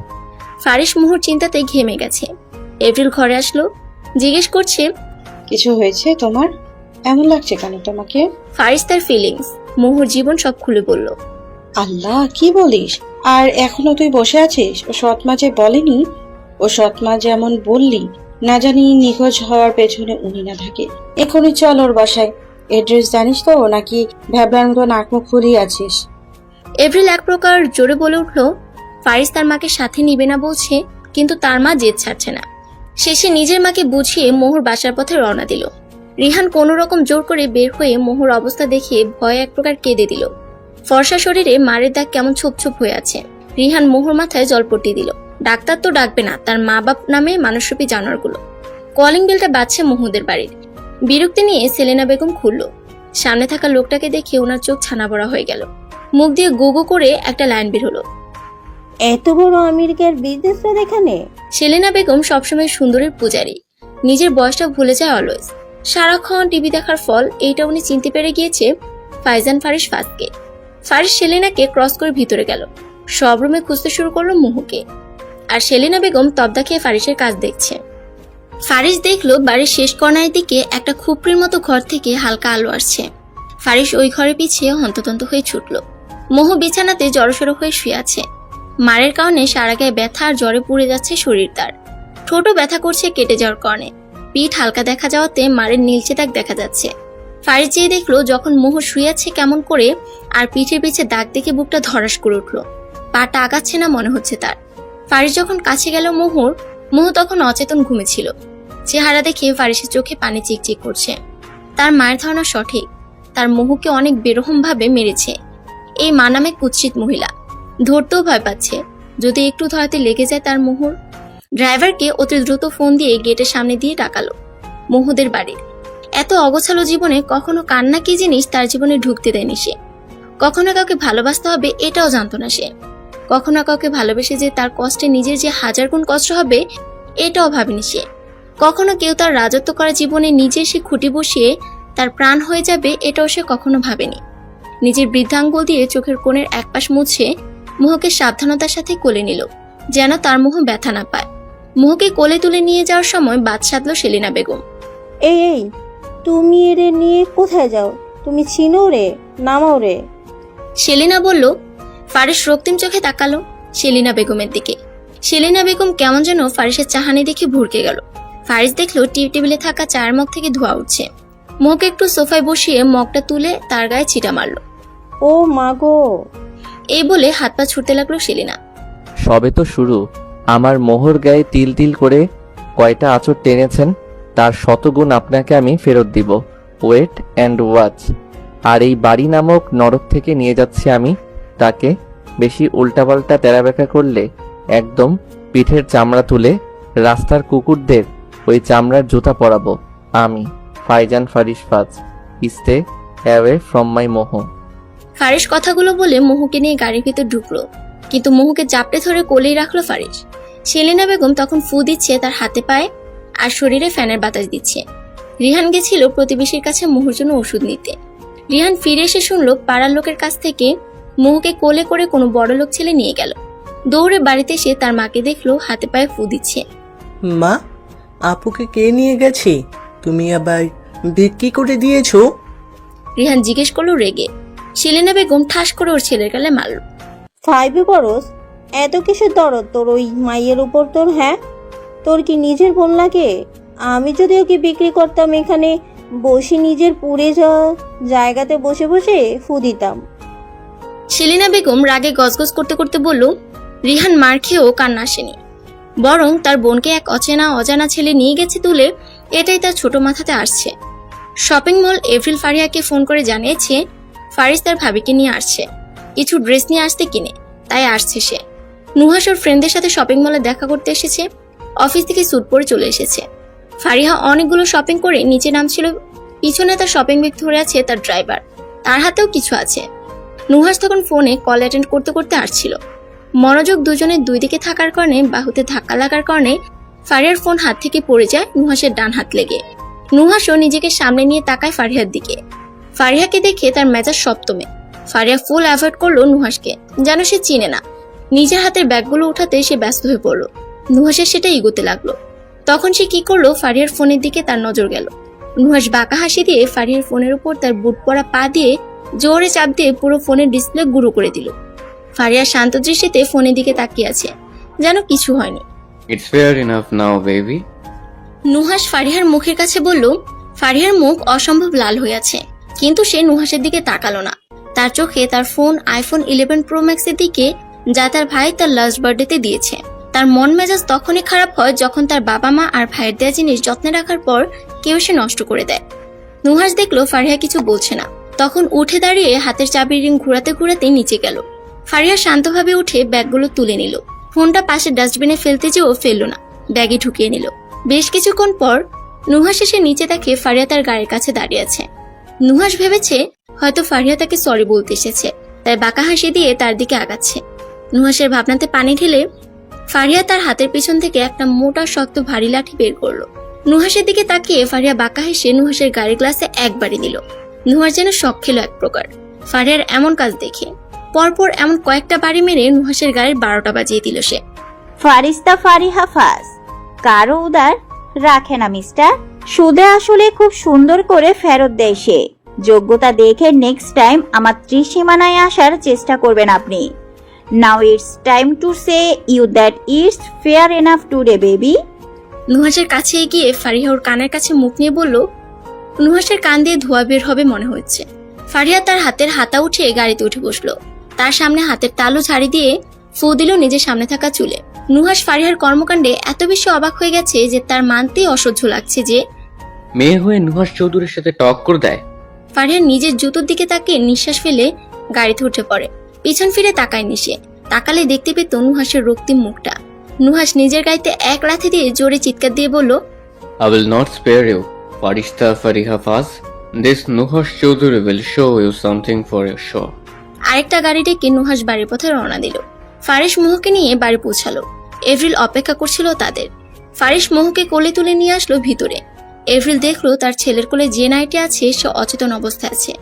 ফারিস মোহর চিন্তাতে ঘেমে গেছে। এপ্রিল ঘরে আসলো, জিজ্ঞেস করছে, কিছু হয়েছে তোমার? এমন লাগছে কেন তোমাকে? ফারিস তার ফিলিংস, মোহর জীবন সব খুলে বলল। আল্লাহ, কি বলিস? আর এখনো তুই বসে আছিস? ও সৎমা যে বলেনি? ও সৎমা যেমন বললি, না জানি নিখোঁজ হওয়ার পেছনে উনি না থাকে। এখনই চল ওর বাসায়। এড্রেস জানিস তো, নাকি ভ্যাবলার মতো নাক মুখ ফুলিয়ে আছিস? এপ্রিল এক প্রকার জোরে বলে উঠল। ফারিস তার মাকে সাথে নিবে না বলছে, কিন্তু তার মা জেদ ছাড়ছে না। শেষে নিজের মাকে বুঝিয়ে মোহর বাসার পথে রওনা দিল। রিহান কোনো রকম জোর করে বের হয়ে মোহর অবস্থা দেখে ভয়ে এক প্রকার কেঁদে দিল। ফর্সা শরীরে মারের দাগ কেমন ছোপ ছোপ হয়ে আছে। রিহান মোহর মাথায় জলপট্টি দিল। ডাক্তার তো ডাকবে না, তার মা বাপ নামে মানুষরূপী জানোয়ারগুলো। কলিং বেলটা বাজছে মোহদের বাড়ির। বিরক্তি নিয়ে সেলেনা বেগম খুলল। সামনে থাকা লোকটাকে দেখে ওনার চোখ ছানা বড়া হয়ে গেল। মুখ দিয়ে গো করে একটা লাইন বের হলো। এত বড় আমেরিকার বিজনেসম্যান এখানে? সেলেনা বেগম সবসময় সুন্দরের পূজারী, নিজের বয়সটা ভুলে যায় অলওয়েজ। সারাক্ষণ টিভি দেখার ফল এইটা উনি চিনতে পেরে গিয়েছে ফাইজান ফারিস ফাজকে। ফারিস সেলেনাকে ক্রস করে ভিতরে গেল। সব রুমে খুঁজতে শুরু করলো মোহকে। আর সেলেনা বেগম তবদা খেয়ে ফারিসের কাজ দেখছে। ফারিস দেখলো বাড়ির শেষ কর্নারের দিকে একটা খুপড়ির মতো ঘর থেকে হালকা আলো আসছে। ফারিস ওই ঘরে পিছিয়ে হন্ততন্ত হয়ে ছুটল। মোহ বিছানাতে জড়সড় হয়ে শুয়ে আছে। মারের কারণে সারা গায়ে ব্যথা আর জ্বরে পুড়ে যাচ্ছে শরীর তার। ঠোঁটও ব্যথা করছে কেটে যাওয়ার কারণে। পিঠ হালকা দেখা যাওয়াতে মারের নীলচে দাগ দেখা যাচ্ছে। ফারিস যেয়ে দেখলো যখন মোহ শুয়ে আছে কেমন করে, আর পিঠের পিছে দাগ দেখে বুকটা ধরাস করে উঠলো। পাটা আগাচ্ছে না মনে হচ্ছে তার। ফারিস যখন কাছে গেল মোহ তখন অচেতন ঘুমেছিল। চেহারা দেখে ফারিসের চোখে পানি চিকচিক করছে। তার মায়ের ধারণা সঠিক, তার মোহকে অনেক বেরহম ভাবে মেরেছে এই মা নামে কুৎসিত মহিলা। ধরতেও ভয় পাচ্ছে, যদি একটু ধরাতে লেগে যায় তার মোহর। ড্রাইভারকে অতি দ্রুত ফোন দিয়ে গেটের সামনে দিয়ে ডাকালো মোহদের বাড়ির। এত অগোছালো জীবনে কখনো কান্না কি জিনিস তার জীবনে ঢুকতে দেয়নি সে। কখনো কাউকে ভালোবাসতে হবে এটাও জানতো না সে। কখনো কাউকে ভালোবেসে যে তার কষ্টে নিজের যে 1000 গুণ কষ্ট হবে এটাও ভাবেনি সে। কখনো কেউ তার রাজত্ব করা জীবনে নিজে সে খুঁটি বসিয়ে তার প্রাণ হয়ে যাবে এটাও সে কখনো ভাবেনি। নিজের বৃদ্ধাঙ্গুল দিয়ে চোখের কোণের একপাশ মুছে মোহকে সাবধানতার সাথে কোলে নিল, যেন তার মোহ ব্যথা না পায়। মোহকে কোলে তুলে নিয়ে যাওয়ার সময় বাদ সাধল সেলিনা বেগম। এই তুমি এরে নিয়ে কোথায় যাও? তুমি চিনো রে? নামাও রে। সেলিনা বলল। ফারিস রক্তিম চোখে তাকালো সেলিনা বেগমের দিকে। সেলিনা বেগম কেমন যেন ফারিসের চাহানি দেখে ভুরকে গেল। ফারিস দেখলো টি টেবিলে থাকা চায়ের মগ থেকে ধোঁয়া উঠছে। মোহকে একটু সোফায় বসিয়ে মগটা তুলে তার গায়ে ছিটা মারল। ও মা গো! এই বলে হাত পা ছুটতে লাগলো সেলিনা। সবে তো শুরু। আমার মোহর গায়ে তিল তিল করে কয়টা আঁচড় টেনেছেন, তার শতগুণ আপনাকে আমি ফেরত দিব। Wait and watch. আর এই বাড়ি নামক নরক থেকে নিয়ে যাচ্ছি আমি তাকে। বেশি উল্টাপাল্টা তেরাবেকা করলে একদম পিঠের চামড়া তুলে রাস্তার কুকুরদের ওই চামড়ার জুতা পরাবো আমি, ফাইজান ফারিস ফাজ। স্টে অ্যাওয়ে ফ্রম মাই মোহ। ফারিস কথাগুলো বলে মোহকে নিয়ে গাড়ির ভিতর ঢুকলো। কিন্তু মোহকে চাপড়ে ধরে কোলেই রাখলো ফারিস। সেলিনা বেগম তখন ফু দিচ্ছে তার হাতে পায়ে আর শরীরে ফ্যানের বাতাস দিচ্ছে। রিহান গেছিল প্রতিবেশীর কাছে মোহর জন্য ওষুধ নিতে। রিহান ফিরে এসে শুনলো পাড়ার লোকের কাছ থেকে মোহকে কোলে করে কোনো বড়লোক ছেলে নিয়ে গেল। দৌড়ে বাড়িতে এসে তার মাকে দেখলো হাতে পায়ে ফু দিচ্ছে। মা, আপুকে কে নিয়ে গেছে? তুমি আবার বিক্রি করে দিয়েছো? রিহান জিজ্ঞেস করলো রেগে। সেলিনা বেগম ঠাস করে ওর ছেলের গালে মারল। 5 বরস, এত কিসের দরদ তোর ওই মাইয়ের উপর তোর? হ্যাঁ, তোর কি নিজের বোন লাগে? আমি যদি ওকে বিক্রি করতাম এখানে বসে নিজের পুড়ে যাওয়া জায়গাতে বসে বসে ফু দিতাম। সেলিনা বেগম রাগে গজগজ করতে করতে বলল, রিহান মার খেয়েও কান্না আসেনি, বরং তার বোনকে এক অজানা ছেলে নিয়ে গেছে তুলে, এটাই তার ছোট মাথাতে আসছে। শপিং মল এপ্রিল ফারিয়াকে ফোন করে জানিয়েছে ফারিস তার ভাবিকে নিয়ে আসছে, কিছু ড্রেস নিয়ে আসতে কিনে, তাই আসছে সে। নুহাস ওর ফ্রেন্ডদের সাথে শপিং মলে দেখা করতে এসেছে। অফিস থেকে স্যুট পরে চলে এসেছে। ফারিহা অনেকগুলো শপিং করে নিচে নামছিল। পিছনে তার শপিং ব্যাগ ধরে আছে তার ড্রাইভার, তার হাতেও কিছু আছে। নুহাস তখন ফোনে কল অ্যাটেন্ড করতে করতে আসছিল। মনোযোগ দুজনের দুই দিকে থাকার কারণে বাহুতে ধাক্কা লাগার কারণে ফারিয়ার ফোন হাত থেকে পড়ে যায় নুহাসের ডান হাত লেগে। নুহাসও নিজেকে সামনে নিয়ে তাকায় ফারিহার দিকে। ফারিহাকে দেখে তার মেজাজ সপ্তমে। ফারিয়া ফুল অ্যাভয়েড করলো নুহাসকে, যেন সে চিনে না। নিজের হাতের ব্যাগগুলো উঠাতে সে ব্যস্ত হয়ে পড়লো। নুহাসের সেটা ইগোতে লাগলো। তখন সে কি করলো, ফারিয়ার ফোনের দিকে তার নজর গেল। নুহাস বাঁকা হাসি দিয়ে ফারিয়ার ফোনের উপর তার বুট পরা পা দিয়ে জোরে চাপ দিয়ে পুরো ফোনের ডিসপ্লে গুঁড়ো করে দিল। ফারিয়া শান্ত দৃষ্টিতে ফোনের দিকে তাকিয়ে আছে, যেন কিছু হয়নি। It's fair enough now baby. Nuhas ফারিহার মুখের কাছে বলল। ফারিহার মুখ অসম্ভব লাল হয়ে আছে, কিন্তু সে নুহাসের দিকে তাকালো না। তার চোখে তার ফোন আইফোন 11 প্রো ম্যাক্সের দিকে, যা তার ভাই তার লাস্ট বার্থডেতে দিয়েছে। তার মন মেজাজ তখনই খারাপ হয় যখন তার বাবা মা আর ভাইয়ের দেওয়া জিনিস যত্নে রাখার পর কেউ সে নষ্ট করে দেয়। নুহাস দেখলো ফারিহা কিছু বলছে না, তখন উঠে দাঁড়িয়ে হাতের চাবির রিং ঘুরাতে ঘুরাতে নিচে গেল। ফারিহা শান্তভাবে উঠে ব্যাগগুলো তুলে নিল। ফোনটা পাশে ডাস্টবিনে ফেলতে যেও ফেললো না, ব্যাগে ঢুকিয়ে নিল। বেশ কিছুক্ষণ পর নুহাস এসে নিচে দেখে ফারিয়া তার গাড়ির কাছে দাঁড়িয়ে আছে। নুহাস ভেবেছে হয়তো ফারিয়া তাকে সরি বলতে এসেছে, তাই বাঁকা হাসি দিয়ে তার দিকে আগাচ্ছে। নুহাসের ভাবনাতে পানি ঢেলে ফারিয়া তার হাতের পিছন থেকে একটা মোটা শক্ত ভারী লাঠি বের করলো। নুহাসের দিকে তাকিয়ে ফারিয়া বাঁকা হেসে নুহাসের গাড়ির গ্লাসে একবারই দিল। নুহাস যেন শখ খেল এক প্রকার ফারিয়ার এমন কাজ দেখে। পরপর এমন কয়েকটা বাড়ি মেরে নুহাসের গাড়ির 12টা বাজিয়ে দিল সে। ফারিস্তা ফারিহা ফাস, কারো উদার রাখে না মিস্টার। সুদে আসলে খুব সুন্দর করে ফেরত দেয় সে। যোগ্যতা দেখে নেক্সট টাইম আমার ত্রিসীমানায় আসার চেষ্টা করবেন আপনি। Now it's time to say you that it's fair enough today baby. নুহাসের কাছে এগিয়ে ফারিহা ওর কানের কাছে মুখ নিয়ে বলল। নুহাসের কান দিয়ে ধোয়া বের হবে মনে হচ্ছে। ফারিহা তার হাতের হাতা উঠে গাড়িতে উঠে বসলো। তার সামনে হাতের তালু ঝাড়ি দিয়ে ফু দিল নিজের সামনে থাকা চুলে। নুহাস ফারিহার কর্মকাণ্ডে এত বেশি অবাক হয়ে গেছে যে তার মানতেই অসহ্য লাগছে যে মেয়ে হয়ে নুহাস চৌধুরীর সাথে টক করে দেয়। ফারিহা নিজের জুতোর দিকে তাকিয়ে নিঃশ্বাস ফেলে গাড়িতে উঠে পড়ে। পিছন ফিরে তাকায়নি সে। তাকালে দেখতে পেত নুহাসের রক্তিম মুখটা। নুহাস নিজের গাড়িতে এক লাথি দিয়ে জোরে চিৎকার দিয়ে বলল, I will not spare you, Farishta Fariha Faz. This Nuhash Chaudhary will show you something for your show. আরেকটা গাড়ি ডেকে নুহাস বাড়ির পথে রওনা দিল। ফারিস মোহকে নিয়ে বাড়ি পৌঁছালো। এপ্রিল অপেক্ষা করছিল তাদের। ফারিস মোহকে কোলে তুলে নিয়ে আসলো ভিতরে। এপ্রিল দেখলো তার ছেলের কোলে যে নাইটি আছে সে অচেতন অবস্থায় আছে।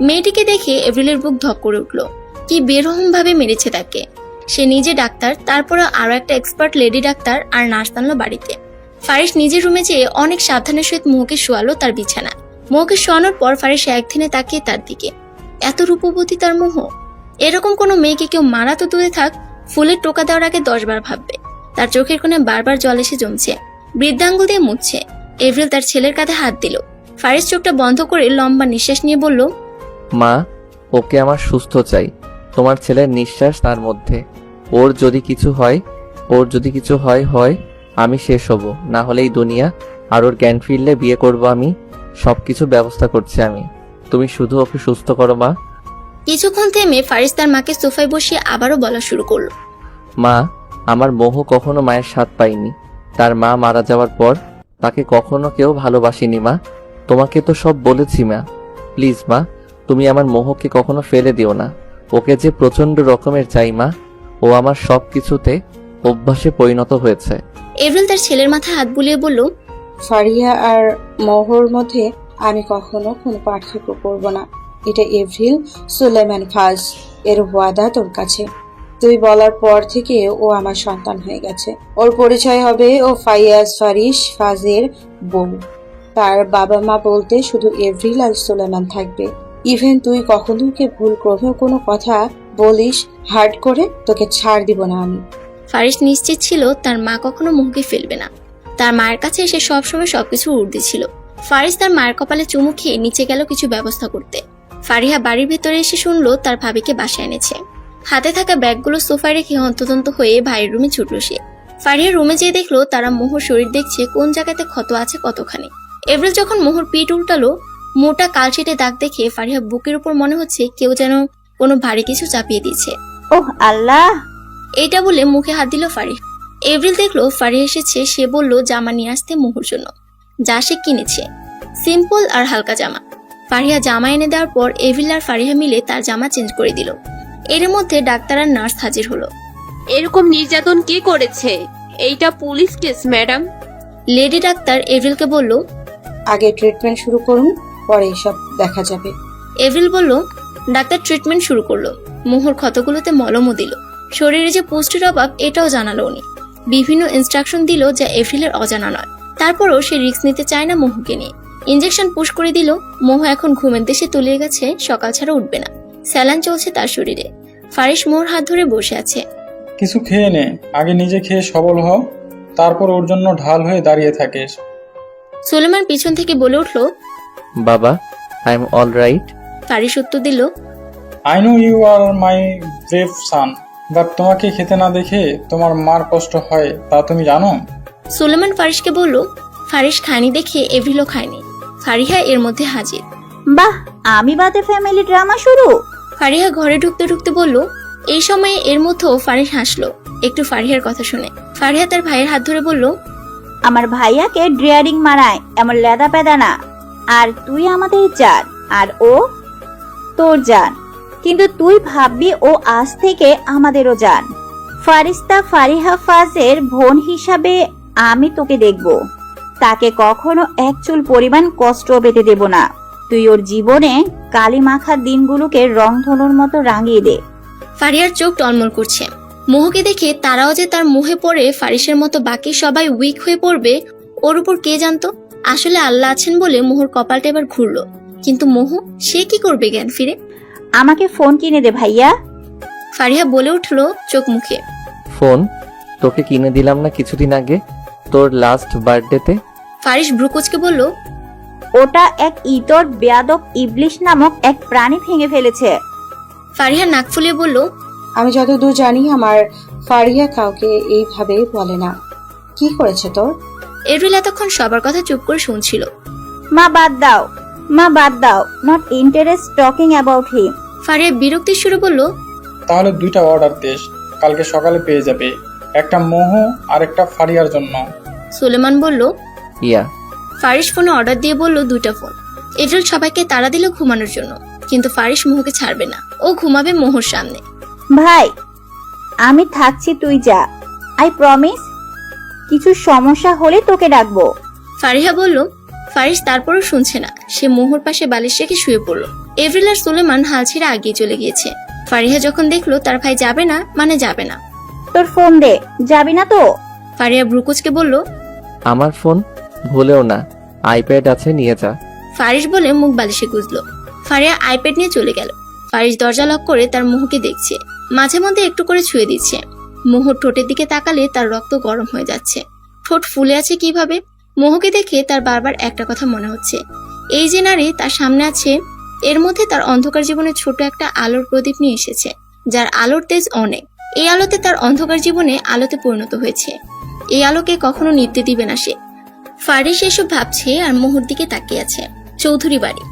মেয়েটিকে দেখে এপ্রিলের বুক ধপ করে উঠল। কি বেরহম ভাবে মেরেছে তাকে। সে নিজে ডাক্তার, তারপরে আরো একটা এক্সপার্ট লেডি ডাক্তার আর নার্স আনলো বাড়িতে। ফারিস নিজের রুমে যেয়ে অনেক সাবধানের সহিত মোহকে শোয়ালো তার বিছানা। মোহকে শোয়ানোর পর ফারিস একদিনে তাকিয়ে তার দিকে। এত রূপবতী তার মোহ। এরকম কোনো মেয়েকে কেউ মারা তো দূরে থাক, ফুলের টোকা দেওয়ার আগে 10 বার ভাববে। তার চোখের কোণে বারবার জল এসে জমছে। বৃদ্ধাঙ্গুল দিয়ে মুছছে। এপ্রিল তার ছেলের কাঁধে হাত দিল। ফারিস চোখটা বন্ধ করে লম্বা নিঃশ্বাস নিয়ে বলল, মা, ওকে আমার সুস্থ চাই। তোমার ছেলের নিঃশ্বাস তার মধ্যে। ওর যদি কিছু হয় আমি শেষ হব। না হলে এই দুনিয়া আর ওর জ্ঞান ফিরলে বিয়ে করব আমি। সবকিছু ব্যবস্থা করছি আমি। তুমি শুধু ওকে সুস্থ করো মা। কিছুক্ষণ থেমে ফারিস তার মাকে সোফায় বসিয়ে আবারও বলা শুরু করলো, মা, আমার মোহ কখনো মায়ের স্বাদ পাইনি। তার মা মারা যাওয়ার পর তাকে কখনো কেউ ভালোবাসিনি মা। তোমাকে তো সব বলেছি মা। প্লিজ মা, তুমি আমার মোহকে কখনো ফেলে দিও না। ওকে যে প্রচন্ড রকমের চাই মা। ও ও আমার সব কিছুতে অভ্যাসে পরিণত হয়েছে। এভরিল তার ছেলের মাথায় হাত বুলিয়ে বলল, ফারিয়া আর মোহর মধ্যে আমি কখনো কোনো পার্থক্য করব না। এটা এভরিল সুলেমান ফাজ এর ওয়াদা তোর কাছে। তুই বলার পর থেকে ও আমার সন্তান হয়ে গেছে। ওর পরিচয় হবে ও ফাইয়াজ ফারিস ফাজের বউ। তার বাবা মা বলতে শুধু এভরিল আর সুলেমান থাকবে। ইভেন তুই কখনো ওকে ভুল ক্রমেও কোনো কথা বলিস হার্ড করে, তোকে ছাড় দিব না আমি। ফারিস নিশ্চিত ছিল তার মা কখনো মুখে ফেলবে না। তার মায়ের কাছে এসে সবসময় সবকিছু উর্দি ছিল। ফারিস তার মায়ের কপালে চুমু খেয়ে নিচে গেল কিছু ব্যবস্থা করতে। ফারিহা বাড়ির ভেতরে এসে শুনলো তার ভাবিকে বাসায় এনেছে। হাতে থাকা ব্যাগগুলো সোফায় রেখে হন্তদন্ত হয়ে ভাইয়ের রুমে ছুটল সে। ফারিহা রুমে যেয়ে দেখলো তারা মোহর শরীর দেখছে কোন জায়গাতে ক্ষত আছে কতখানি। এভরিল যখন মোহর পিঠ উল্টালো, মোটা কালশিটে দাগ দেখে ফারিহা বুকের উপর মনে হচ্ছে কেউ যেন কোনো ভারী কিছু চাপিয়ে দিচ্ছে। ওহ আল্লাহ! এইটা বলে মুখে হাত দিল ফারিহা। এভরিল দেখলো ফারিহা এসেছে। সে বলল জামা নিয়ে আসতে মোহর জন্য, যা সে কিনেছে, সিম্পল আর হালকা জামা। ফারিহা জামা এনে দেওয়ার পর এভরিল আর ফারিহা মিলে তার জামা চেঞ্জ করে দিল। এর মধ্যে ডাক্তার আর নার্স হাজির হলো। এরকম নির্যাতন কে করেছে? এইটা police case madam. Lady doctor এভরিলকে বলল, আগে ট্রিটমেন্ট শুরু করুন, পরে এসব দেখা যাবে। এভরিল বলল। ডাক্তার ট্রিটমেন্ট শুরু করলো। মোহর ক্ষতগুলোতে মলমও দিল। শরীরে যে পুষ্টির অভাব এটাও জানালো উনি। বিভিন্ন ইনস্ট্রাকশন দিল যা এভরিলের অজানা নয়। তারপরও সে রিস্ক নিতে চায় না মোহকে নিয়ে। ইনজেকশন পুশ করে দিল। মোহ এখন ঘুমের দেশে তলিয়ে গেছে, সকাল ছাড়া উঠবে না। স্যালাইন চলছে তার শরীরে। ফারিস মোহর হাত ধরে বসে আছে। কিছু খেয়ে নে, আগে নিজে খেয়ে সবল হ, তারপর ওর জন্য ঢাল হয়ে দাঁড়িয়ে থাকিস। সুলেমান পিছন থেকে বলে উঠল, বাবা, I am all right. Faris উত্তর দিল, I know you are my brave son, but তোমাকে খেতে না দেখে তোমার মার কষ্ট হয় তা তুমি জানো? সুলেমান ফারিসকে বলল। ফারিস খায়নি দেখে এভরিলও খায়নি। ফারিহা এর মধ্যে হাজির। বাহ, আমি বাদে ফ্যামিলি ড্রামা শুরু। ফারিহা ঘরে ঢুকতে ঢুকতে বলল। এই সময়ে এর মধ্যেও ফারিস হাসলো একটু ফারিহার কথা শুনে। ফারিহা তার ভাইয়ের হাত ধরে বলল, আমার ভাইয়াকে ড্রিয়ারিং মারায় এমন লেদা পেদা না। আর তুই আমাদের জান, আর ও তোর জান। কিন্তু তুই ভাববি ও আজ থেকে আমাদেরও জান। ফারিস্তা ফারিহা ফাজের বোন হিসাবে আমি তোকে দেখব। তাকে কখনো এক চুল পরিমাণ কষ্ট পেতে দেব না। তুই ওর জীবনে কালি মাখা দিনগুলোকে রংধনুর মতো রাঙিয়ে দে। ফারিহার চোখ টলমল করছে। মোহকে দেখে তারাও যে তার মুহে পড়ে ফারিসের মতো বাকি সবাই উইক হয়ে পড়বে ওর উপর কে জানতো। আসলে আল্লাহ আছেন বলে মোহর কপালটা এবার ঘুরলো। কিন্তু মোহ, সে কি করবে জ্ঞান ফিরে? আমাকে ফোন কিনে দে ভাইয়া। ফারিহা বলে উঠলো চোখ মুখে। ফোন তোকে কিনে দিলাম না কিছুদিন আগে, তোর লাস্ট বার্থডেতে? ফারিস ব্রুকোচকে বলল, ওটা এক ইতর বেয়াদব ইবলিশ নামক এক প্রাণী ভেঙে ফেলেছে। ফারিহা নাক ফুলিয়ে বলল, আমি যতদূর জানি আমার ফারিয়া কাউকে এইভাবে বলে না। কি করেছে তোর? এভরিল এতক্ষণ সবার কথা চুপ করে শুনছিল। মা বাদ দাও, মা বাদ দাও, not interest talking about him. Faria বিরক্তির সুরে বলল, তাহলে 2টা অর্ডার দিস, কালকে সকালে পেয়ে যাবে। একটা মোহ আর একটা ফারিয়ার জন্য। সুলেমান বলল, ইয়া। ফারিস ফোনে অর্ডার দিয়ে বলল 2টা ফোন। এভরিল সবাইকে তাড়া দিল ঘুমানোর জন্য, কিন্তু ফারিস মোহকে ছাড়বে না। ও ঘুমাবে মোহর সামনে। ভাই, আমি থাকছি, তুই যা। I promise. কিছু সমস্যা হলে তোকে ডাকবো। ফারিহা বলল। ফারিস তারপরও শুনছে না। সে মোহর পাশে বালিশ রেখে শুয়ে পড়ল। এভরিল আর সুলেমান হাল ছেড়ে আগিয়ে চলে গিয়েছে। ফারিহা যখন দেখলো তার ভাই যাবে না মানে যাবে না। তোর ফোন দে, যাবি না তো? ফারিহা ব্রুকোচকে বলল, আমার ফোন ভুলেও না, আইপ্যাড আছে, নিয়ে যা। ফারিস বলে মুখ বালিশে গুজলো। ফারিহা আইপ্যাড নিয়ে চলে গেল। ফারিস দরজা লক করে তার মোহকে দেখছে। মাঝে মধ্যে একটু করে ছুঁয়ে দিচ্ছে। মোহর ঠোঁটের দিকে তাকালে তার রক্ত গরম হয়ে যাচ্ছে। ঠোঁট ফুলে আছে কিভাবে? মোহকে দেখে তার বারবার একটা কথা মনে হচ্ছে, এই যে নারী তার সামনে আছে, এর মধ্যে তার অন্ধকার জীবনে ছোট একটা আলোর প্রদীপ নিয়ে এসেছে, যার আলোর তেজ অনেক। এই আলোতে তার অন্ধকার জীবনে আলোতে পরিণত হয়েছে। এই আলোকে কখনো নিতে দিবে না সে। ফারিস এসব ভাবছে আর মোহর দিকে তাকিয়ে আছে। চৌধুরী বাড়ি।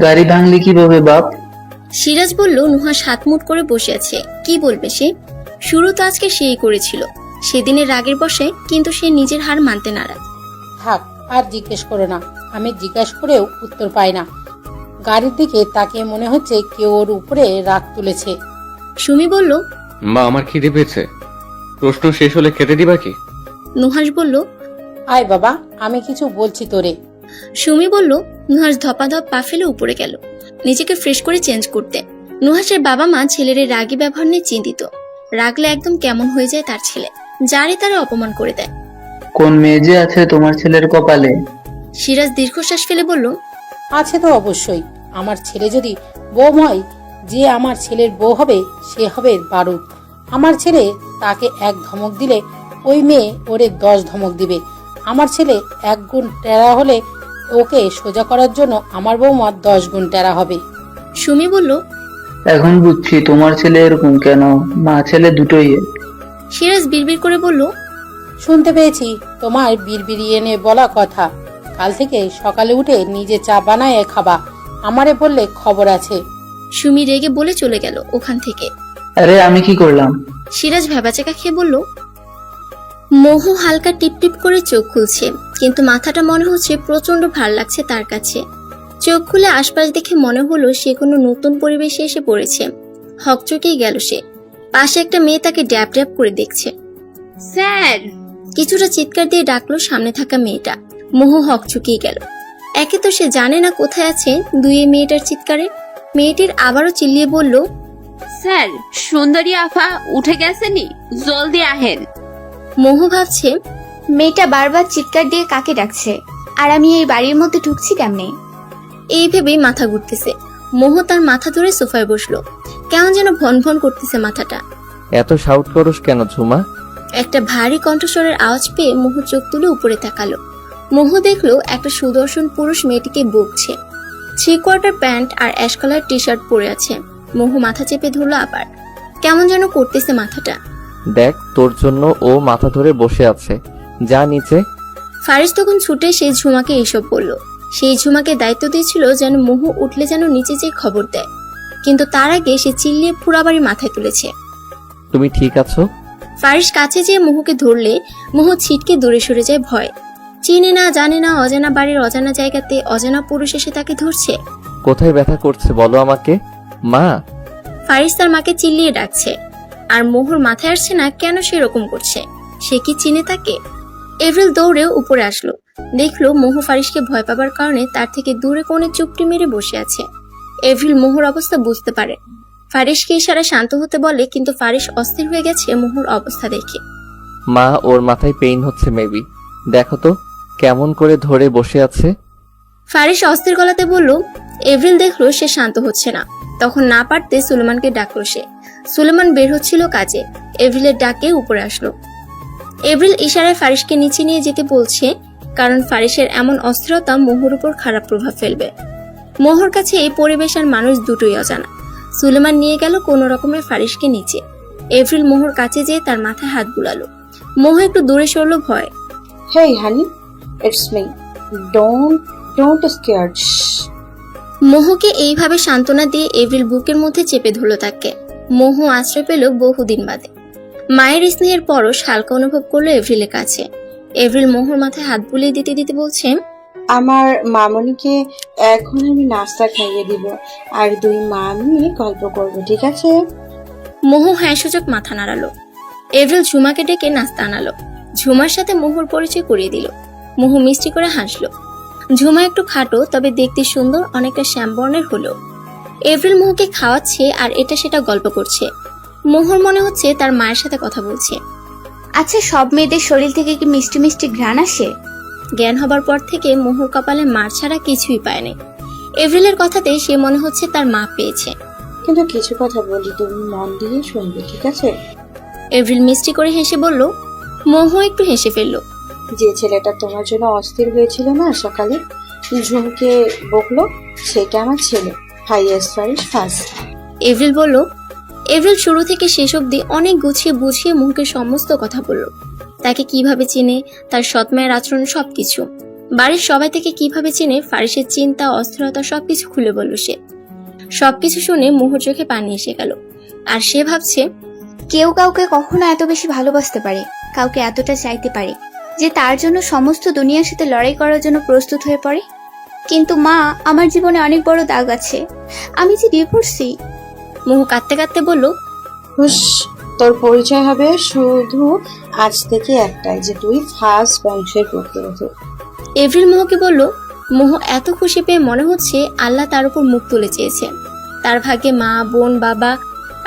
গাড়ি ভাঙলি কিভাবে বাপ? সিরাজ বলল, নুহা 7 মুঠ করে বসে আছে, কি বলবে সে? শুরু তো আজকে সেই করেছিল, সেদিনের রাগের বসে, কিন্তু সে নিজের হার মানতে নারাজ। থাক, আর জিজ্ঞেস করো না। আমি জিজ্ঞাসা করেও উত্তর পাই না। গাড়ির দিকে তাকিয়ে মনে হচ্ছে কেউ ওর উপরে রাগ তুলেছে। সুমি বলল, মা আমার খিদে পেয়েছে। প্রশ্ন শেষ হলে খেতে দিবা কি? নুহাস বলল, আয় বাবা, আমি কিছু বলছি তোরে। সুমি বলল। নুহাস ধপাধপ পা ফেলে উপরে গেল নিজেকে ফ্রেশ করে চেঞ্জ করতে। নুহাসের বাবা মা ছেলের এই রাগী ব্যবহার নিয়ে চিন্তিত। রাগলে একদম কেমন হয়ে যায় তার ছেলে, যারই তারা অপমান করে দেয়। কোন মেয়ে যে আছে তোমার ছেলের কপালে? সিরাজ দীর্ঘশ্বাস ফেলে বলল, আছে তো অবশ্যই। আমার ছেলে যদি বউ হয়, যে আমার ছেলের বউ হবে সে হবে বারুদ। আমার ছেলে তাকে এক ধমক দিলে ওই মেয়ে ওরে 10 ধমক দিবে। আমার ছেলে 1 গুণ টেরা হলে ওকে সোজা করার জন্য আমার বৌমা 10 গুণ টেরা হবে। সুমি বলল, এখন বুঝছি তোমার ছেলে এরকম কেন, মা ছেলে দুটোই এক। সিরাজ বিড়বিড় করে বলল, শুনতে পেয়েছি তোমার বিড়বিড়িয়ে এনে বলা কথা। কাল থেকে সকালে উঠে নিজে চা বানায় খাবা, আমারে বললে খবর আছে। সুমি রেগে বলে চলে গেল ওখান থেকে। আরে আমি কি করলাম? সিরাজ ভেবাচাকা খেয়ে বলল। মোহু হালকা টিপ টিপ করে চোখ খুলছে, কিন্তু মাথাটা মনে হচ্ছে প্রচন্ড ভার লাগছে তার কাছে। চোখ খুলে আশপাশ দেখে মনে হলো সে কোনো নতুন পরিবেশে এসে পড়েছে। হকচকেই গেল সে। পাশে একটা মেয়ে তাকে ড্যাব ড্যাব করে দেখছে। স্যার! কিছুটা চিৎকার দিয়ে ডাকলো সামনে থাকা মেয়েটা। মোহু হকচকেই গেল। একে তো সে জানে না কোথায় আছে, দুই মেয়েটার চিৎকারে মেয়েটির আবারও চিল্লিয়ে বলল, স্যার, সুন্দরী আফা উঠে গেছেনি, জলদি আহেন। মোহু ভাবছে, মেয়েটা বারবার চিৎকার দিয়ে কাকে ডাকছে, আর আমি এই বাড়ির মধ্যে ঢুকছি কেমনে? এই ভেবেই মাথা ঘুরতেছে। মোহ তার মাথা ধরে সোফায় বসলো। কেমন যেন ভন ভন করতেছে মাথাটা। এত শাউট করস কেন ঝুমা? একটা ভারী কণ্ঠস্বরের আওয়াজ পেয়ে মোহ চোখ তুলে উপরে তাকালো। মোহ দেখলো একটা সুদর্শন পুরুষ মেয়েটিকে বকছে। 3/4 প্যান্ট আর অ্যাশ কালার টি শার্ট পরে আছে। মোহ মাথা চেপে ধরলো আবার। কেমন যেন করতেছে মাথাটা। দেখ, তোর জন্য ও মাথা ধরে বসে আছে, যা নিচে। ফারিস তখন ছুটে সেই ঝুমাকে এইসব বলল। সেই ঝুমাকে দায়িত্ব দিয়েছিল যেন মোহ উঠলে যেন নিচে যেয়ে খবর দেয়, কিন্তু তার আগে সে চিল্লিয়ে পুরাবাড়ি মাথায় তুলেছে। তুমি ঠিক আছো? ফারিস কাছে যেয়ে মোহকে ধরলে মোহ ছিটকে দূরে সরে যায় ভয়। চিনে না জানে না অজানা বাড়ির অজানা জায়গাতে অজানা পুরুষ এসে তাকে ধরছে। কোথায় ব্যথা করছে বলো আমাকে মা? ফারিস তার মাকে চিল্লিয়ে ডাকছে, আর মোহর মাথায় আসছে না কেন সে এরকম করছে। সে কি চিনে তাকে? এভরিল দৌড়ে উপরে আসলো। দেখলো মোহ ফারিসকে ভয় পাবার কারণে তার থেকে দূরে কোণে চুপটি মেরে বসে আছে। এভরিল মোহর অবস্থা বুঝতে পারে। ফারিসকে ইশারা শান্ত হতে বলে, কিন্তু ফারিস অস্থির হয়ে গেছে মোহর অবস্থা দেখে। মা, ওর মাথায় পেইন হচ্ছে মেবি, দেখো তো কেমন করে ধরে বসে আছে। ফারিস অস্থির গলাতে বলল। এভরিল দেখলো সে শান্ত হচ্ছে না, তখন না পারতে সুলেমানকে ডাকলো সে। সুলেমান বের হচ্ছিল কাজে। এভরিলের ডাকে উপরে আসলো। এভরিল ইশারায় ফারিসকে নিচে নিয়ে যেতে বলছে, কারণ ফারিসের এমন অস্থিরতা মোহর উপর খারাপ প্রভাব ফেলবে। মোহর কাছে এই পরিবেশ আর মানুষ দুটোই অজানা। সুলেমান নিয়ে গেল কোনো রকমে ফারিসকে নিচে। এভরিল মোহর কাছে যেয়ে তার মাথায় হাত বুলালো। মোহ একটু দূরে সরলো ভয়। হেই হানি, ইটস মি, ডোন্ট স্কেয়ার্ড। মোহকে এইভাবে সান্ত্বনা দিয়ে এভরিল বুকের মধ্যে চেপে ধরল তাকে। মোহ আশ্রয় পেল বহুদিন বাদে। মায়ের স্নেহের পরশ হালকা অনুভব করলো এভরিলের কাছে। এভরিল মোহর মাথায় হাত বুলিয়ে দিতে দিতে বলছে, আমার মামনিকে এখন আমি নাস্তা খাইয়ে দিব, আর 2 মা আমি গল্প করব, ঠিক আছে? মোহ হ্যাঁ সূচক মাথা নাড়ালো। এভরিল ঝুমাকে ডেকে নাস্তা আনালো। ঝুমার সাথে মোহর পরিচয় করিয়ে দিল। মোহ মিষ্টি করে হাসলো। ঝুমা একটু খাটো, তবে দেখতে সুন্দর, অনেকটা শ্যামবর্ণের হলো। এভরিল মোহকে খাওয়াচ্ছে আর এটা সেটা গল্প করছে। মোহর মনে হচ্ছে তার মায়ের সাথে কথা বলছে। আচ্ছা, সব মেয়েদের শরীর থেকে কি মিষ্টি মিষ্টি ঘ্রাণ আসে? জ্ঞান হবার পর থেকে মোহর কপালে মার ছাড়া কিছুই পায়নি। এভরিলের কথাতে সে মনে হচ্ছে তার মা পেয়েছে। কিন্তু কিছু কথা বলি, তুমি মন দিয়ে শুনবে, ঠিক আছে? এভরিল মিষ্টি করে হেসে বলল। মোহ একটু হেসে ফেলল। যে ছেলেটা তোমার জন্য অস্থির হয়েছিল না সকালে, ঝুমকে বকলো, সেটা আমার ছেলে, হাইয়েস্ট ফারিস ফার্স্ট। এভরিল বলল। এভরিল শুরু থেকে শেষ অবধি অনেক গুছিয়ে বুঝিয়ে মোহকে সমস্ত কথা বলল। তাকে কিভাবে চিনে, তার সৎমায়ের আচরণ, সবকিছু। বাড়ির সবাই থেকে কিভাবে চিনে, ফারিসের চিন্তা, অস্থিরতা, সবকিছু খুলে বলল সে। সবকিছু শুনে মোহর চোখে পানি এসে গেল। আর সে ভাবছে, কেউ কাউকে কখনো এত বেশি ভালোবাসতে পারে, কাউকে এতটা চাইতে পারে যে তার জন্য সমস্ত দুনিয়ার সাথে লড়াই করার জন্য প্রস্তুত হয়ে পড়ে। কিন্তু মা, আমার জীবনে অনেক বড় দাগ আছে, আমি যে ডিভোর্সি। মোহ কাঁদতে কাঁদতে বলল, হুস, তোর পরিচয় হবে শুধু আজ থেকে একটাই, যে তুই ফার্স্ট বংশের পুত্রবধূ। এভরিল মোহকে বলল। মোহ এত খুশি পেয়ে মনে হচ্ছে আল্লাহ তার উপর মুখ তুলে চেয়েছে। তার ভাগ্যে মা, বোন, বাবা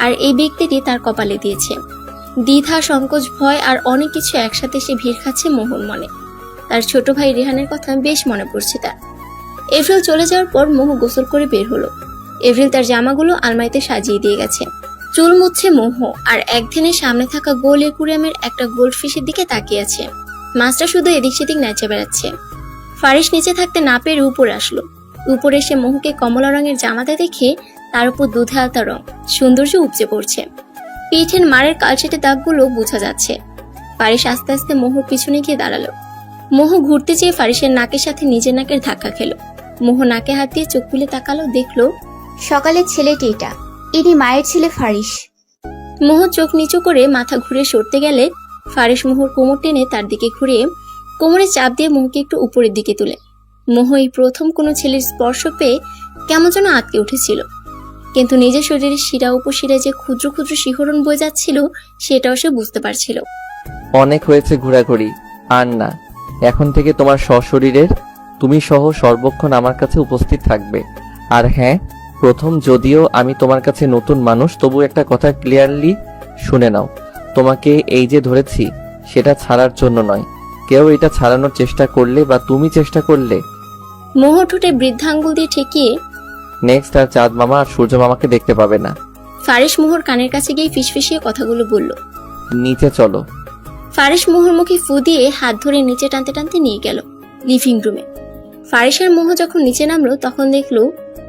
আর এই ব্যক্তিটি তার কপালে দিয়েছে। দ্বিধা, সংকোচ, ভয় আর অনেক কিছু একসাথে সে ভিড় খাচ্ছে মোহর মনে। তার ছোট ভাই রেহানের কথা বেশ মনে পড়ছে তার। এভরিল চলে যাওয়ার পর মোহ গোসল করে বের হলো। এভরিল তার জামাগুলো আলমারিতে সাজিয়ে দিয়ে গেছে। চুল মুছছে মোহ আর একদিনের সামনে থাকা গোল একুরিয়ামের একটা গোল্ডফিশের দিকে তাকিয়ে আছে। মাছটা শুধু এদিক সেদিক নেচে বেড়াচ্ছে। ফারিস নিচে থাকতে না পেরে উপরে আসলো। উপরে এসে মোহকে কমলা রঙের জামাতে দেখে তার উপর দুধে আলতা রং সৌন্দর্য উপচে পড়ছে। পিঠের মারের কালচেটে দাগগুলো বোঝা যাচ্ছে। ফারিস আস্তে আস্তে মোহর পিছনে গিয়ে দাঁড়ালো। মোহ ঘুরতে চেয়ে ফারিসের নাকের সাথে নিজের নাকের ধাক্কা খেলো। মোহ নাকে হাত দিয়ে চোখ তুলে তাকালো, দেখলো সকালের ছেলেটি এটা, ইনি মায়ের ছেলে ফারিস। মোহ চোখ নিচু করে মাথা ঘুরে সরতে গেলে ফারিস মোহর কোমর টেনে তার দিকে ঘুরিয়ে কোমরে চাপ দিয়ে মোহকে একটু উপরের দিকে তুলে। মোহ এই প্রথম কোনো ছেলের স্পর্শ পেয়ে কেমন যেন আটকে উঠেছিল, কিন্তু নিজের শরীরের শিরা উপশিরা যে ক্ষুদ্র ক্ষুদ্র শিহরণ বয়ে যাচ্ছিল সেটাও সে বুঝতে পারছিল। অনেক হয়েছে ঘোরাঘুরি, আর না। এখন থেকে তোমার সশরীরের তুমি সহ সর্বক্ষণ আমার কাছে উপস্থিত থাকবে। আর হ্যাঁ, প্রথম যদিও আমি তোমার কাছে নতুন মানুষ, তবু একটা কথা ক্লিয়ারলি শুনে নাও। তোমাকে এই যে ধরেছি সেটা ছাড়ার জন্য নয়। কেউ এটা ছাড়ানোর চেষ্টা করলে বা তুমি চেষ্টা করলে মোহ ঠোঁটে বৃদ্ধাঙ্গুল দিয়ে ঠেকিয়ে নেক্সট আর চাঁদ মামা আর সূর্য মামাকে দেখতে পাবে না। ফারিস মোহর কানের কাছে গিয়ে ফিসফিসিয়ে কথাগুলো বলল। নিচে চলো। ফারিস মোহর মুখে ফু দিয়ে হাত ধরে নিচে টানতে টানতে নিয়ে গেল লিভিং রুমে। ফারিসের মোহ যখন নিচে নামলো তখন দেখলো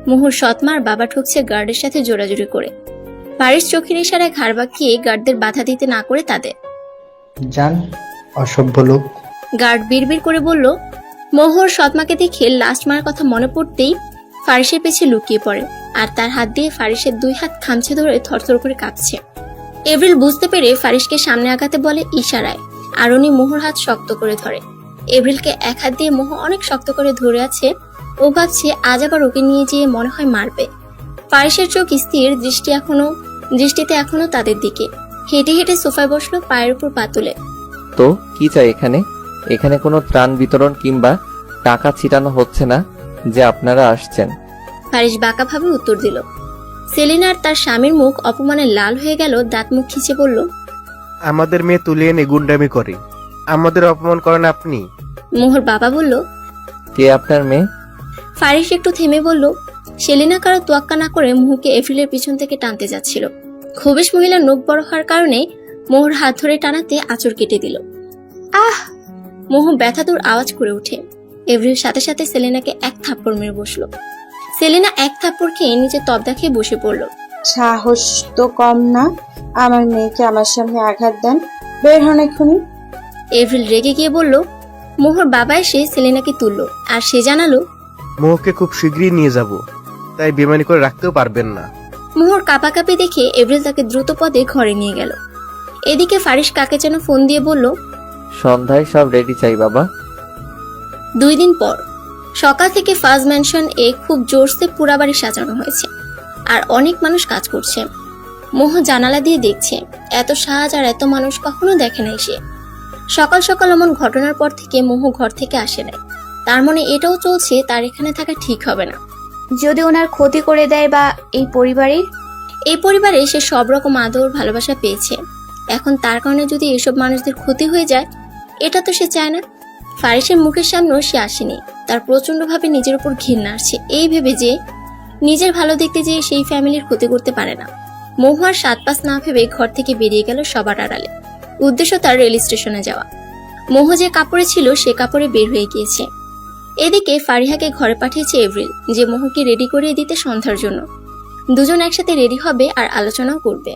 মোহর সৎমার বাবা ঠকছে গার্ডের সাথে জোরাজুরি করে। ফারিস চোখের ইশারায় ঘাড় বাঁকিয়ে গার্ডদের বাধা দিতে না করে তাদের জান, অসভ্য লোক। গার্ড বিড়বিড় করে বলল। মোহর সৎমাকে দেখে লাস্ট মার কথা মনে পড়তেই ফারিসের পেছে লুকিয়ে পড়ে আর তার হাত দিয়ে ফারিসের দুই হাত খামছে ধরে থরথর করে কাঁপছে। এভরিল বুঝতে পেরে ফারিসকে সামনে আগাতে বলে ইশারায়, আর উনি মোহর হাত শক্ত করে ধরে। এভরিলকে এক হাত দিয়ে মোহ অনেক শক্ত করে ধরে আছে। ও ভাবছে আজ আবার ওকে নিয়ে যেয়ে মনে হয় মারবে। ফারিসের চোখ স্থির, দৃষ্টিতে এখনো তাদের দিকে। হেঁটে হেঁটে সোফায় বসলো পায়ের উপর পা তুলে। তো কি চাই এখানে? এখানে কোনো ত্রাণ বিতরণ কিংবা টাকা ছিটানো হচ্ছে না যে আপনারা আসছেন। ফারিস বাঁকাভাবে উত্তর দিল। সেলিনার তার স্বামীর মুখ অপমানে লাল হয়ে গেল, দাঁত মুখ খিচে বলল, আমাদের মেয়ে তুলে এনে গুন্ডামি করে, আমাদের অপমান করেন আপনি? মোহর বাবা বলল, কে আপনার মেয়ে? ফারিস একটু থেমে বলল। সেলিনা কারো তোয়াক্কা না করে মোহকে এফরিলের পিছন থেকে টানতে যাচ্ছিল। খবিশ মহিলার নখ বড় হওয়ার কারণে মোহর হাত ধরে টানাতে আঁচড় কেটে দিল। আহ! মোহ ব্যথাতুর আওয়াজ করে ওঠে। এভরিল সাথে সাথে সেলিনাকে এক থাপ্পড় মেরে বসলো। সেলিনা এক থাপ্পড় খেয়ে নিচে তবদা খেয়ে বসে পড়ল। সাহস তো কম না, আমার মেয়েকে আমার সামনে আঘাত দেন, বের হন এক্ষুনি। এভরিল রেগে গিয়ে বলল। মোহর বাবা এসে সেলিনাকে তুললো আর সে জানালো, মোহকে খুব শীঘ্রই নিয়ে যাব, তাই বেমানি করে রাখতেও পারবেন না। মোহর কাঁপাকাঁপি দেখে এভরিল তাকে দ্রুত পদে ঘরে নিয়ে গেল। এদিকে ফারিস কাকে যেন ফোন দিয়ে বলল, সন্ধ্যায় সব রেডি চাই বাবা। 2 দিন পর সকাল থেকে ফাজ ম্যানশন এ খুব জোরসে পুরা বাড়ি সাজানো হয়েছে আর অনেক মানুষ কাজ করছে। মোহ জানালা দিয়ে দেখছে, এত সাজ আর এত মানুষ কখনো দেখে নাই সে। সকাল সকাল এমন ঘটনার পর থেকে মোহ ঘর থেকে আসে নাই। তার মনে এটাও চলছে তার এখানে থাকা ঠিক হবে না। যদি ওনার ক্ষতি করে দেয় বা এই পরিবারে সে সব রকম আদর ভালোবাসা পেয়েছে, এখন তার কারণে যদি এসব মানুষদের ক্ষতি হয়ে যায়, এটা তো সে চায় না। ফারিসের মুখের সামনেও সে আসেনি। তার প্রচন্ডভাবে নিজের উপর ঘৃণা আসছে, এই ভেবে যে নিজের ভালো দেখতে যেয়ে সেই ফ্যামিলির ক্ষতি করতে পারে না। মোহ আর 7 পাঁচ না ভেবে ঘর থেকে বেরিয়ে গেল সবার আড়ালে। উদ্দেশ্য তার রেল স্টেশনে যাওয়া। মোহ যে কাপড়ে ছিল সে কাপড়ে বের হয়ে গিয়েছে। এদিকে ফারিহাকে ঘরে পাঠিয়েছে এভরিল, যে মোহকে রেডি করিয়ে দিতে সন্ধ্যার জন্য। দুজন একসাথে রেডি হবে আর আলোচনাও করবে।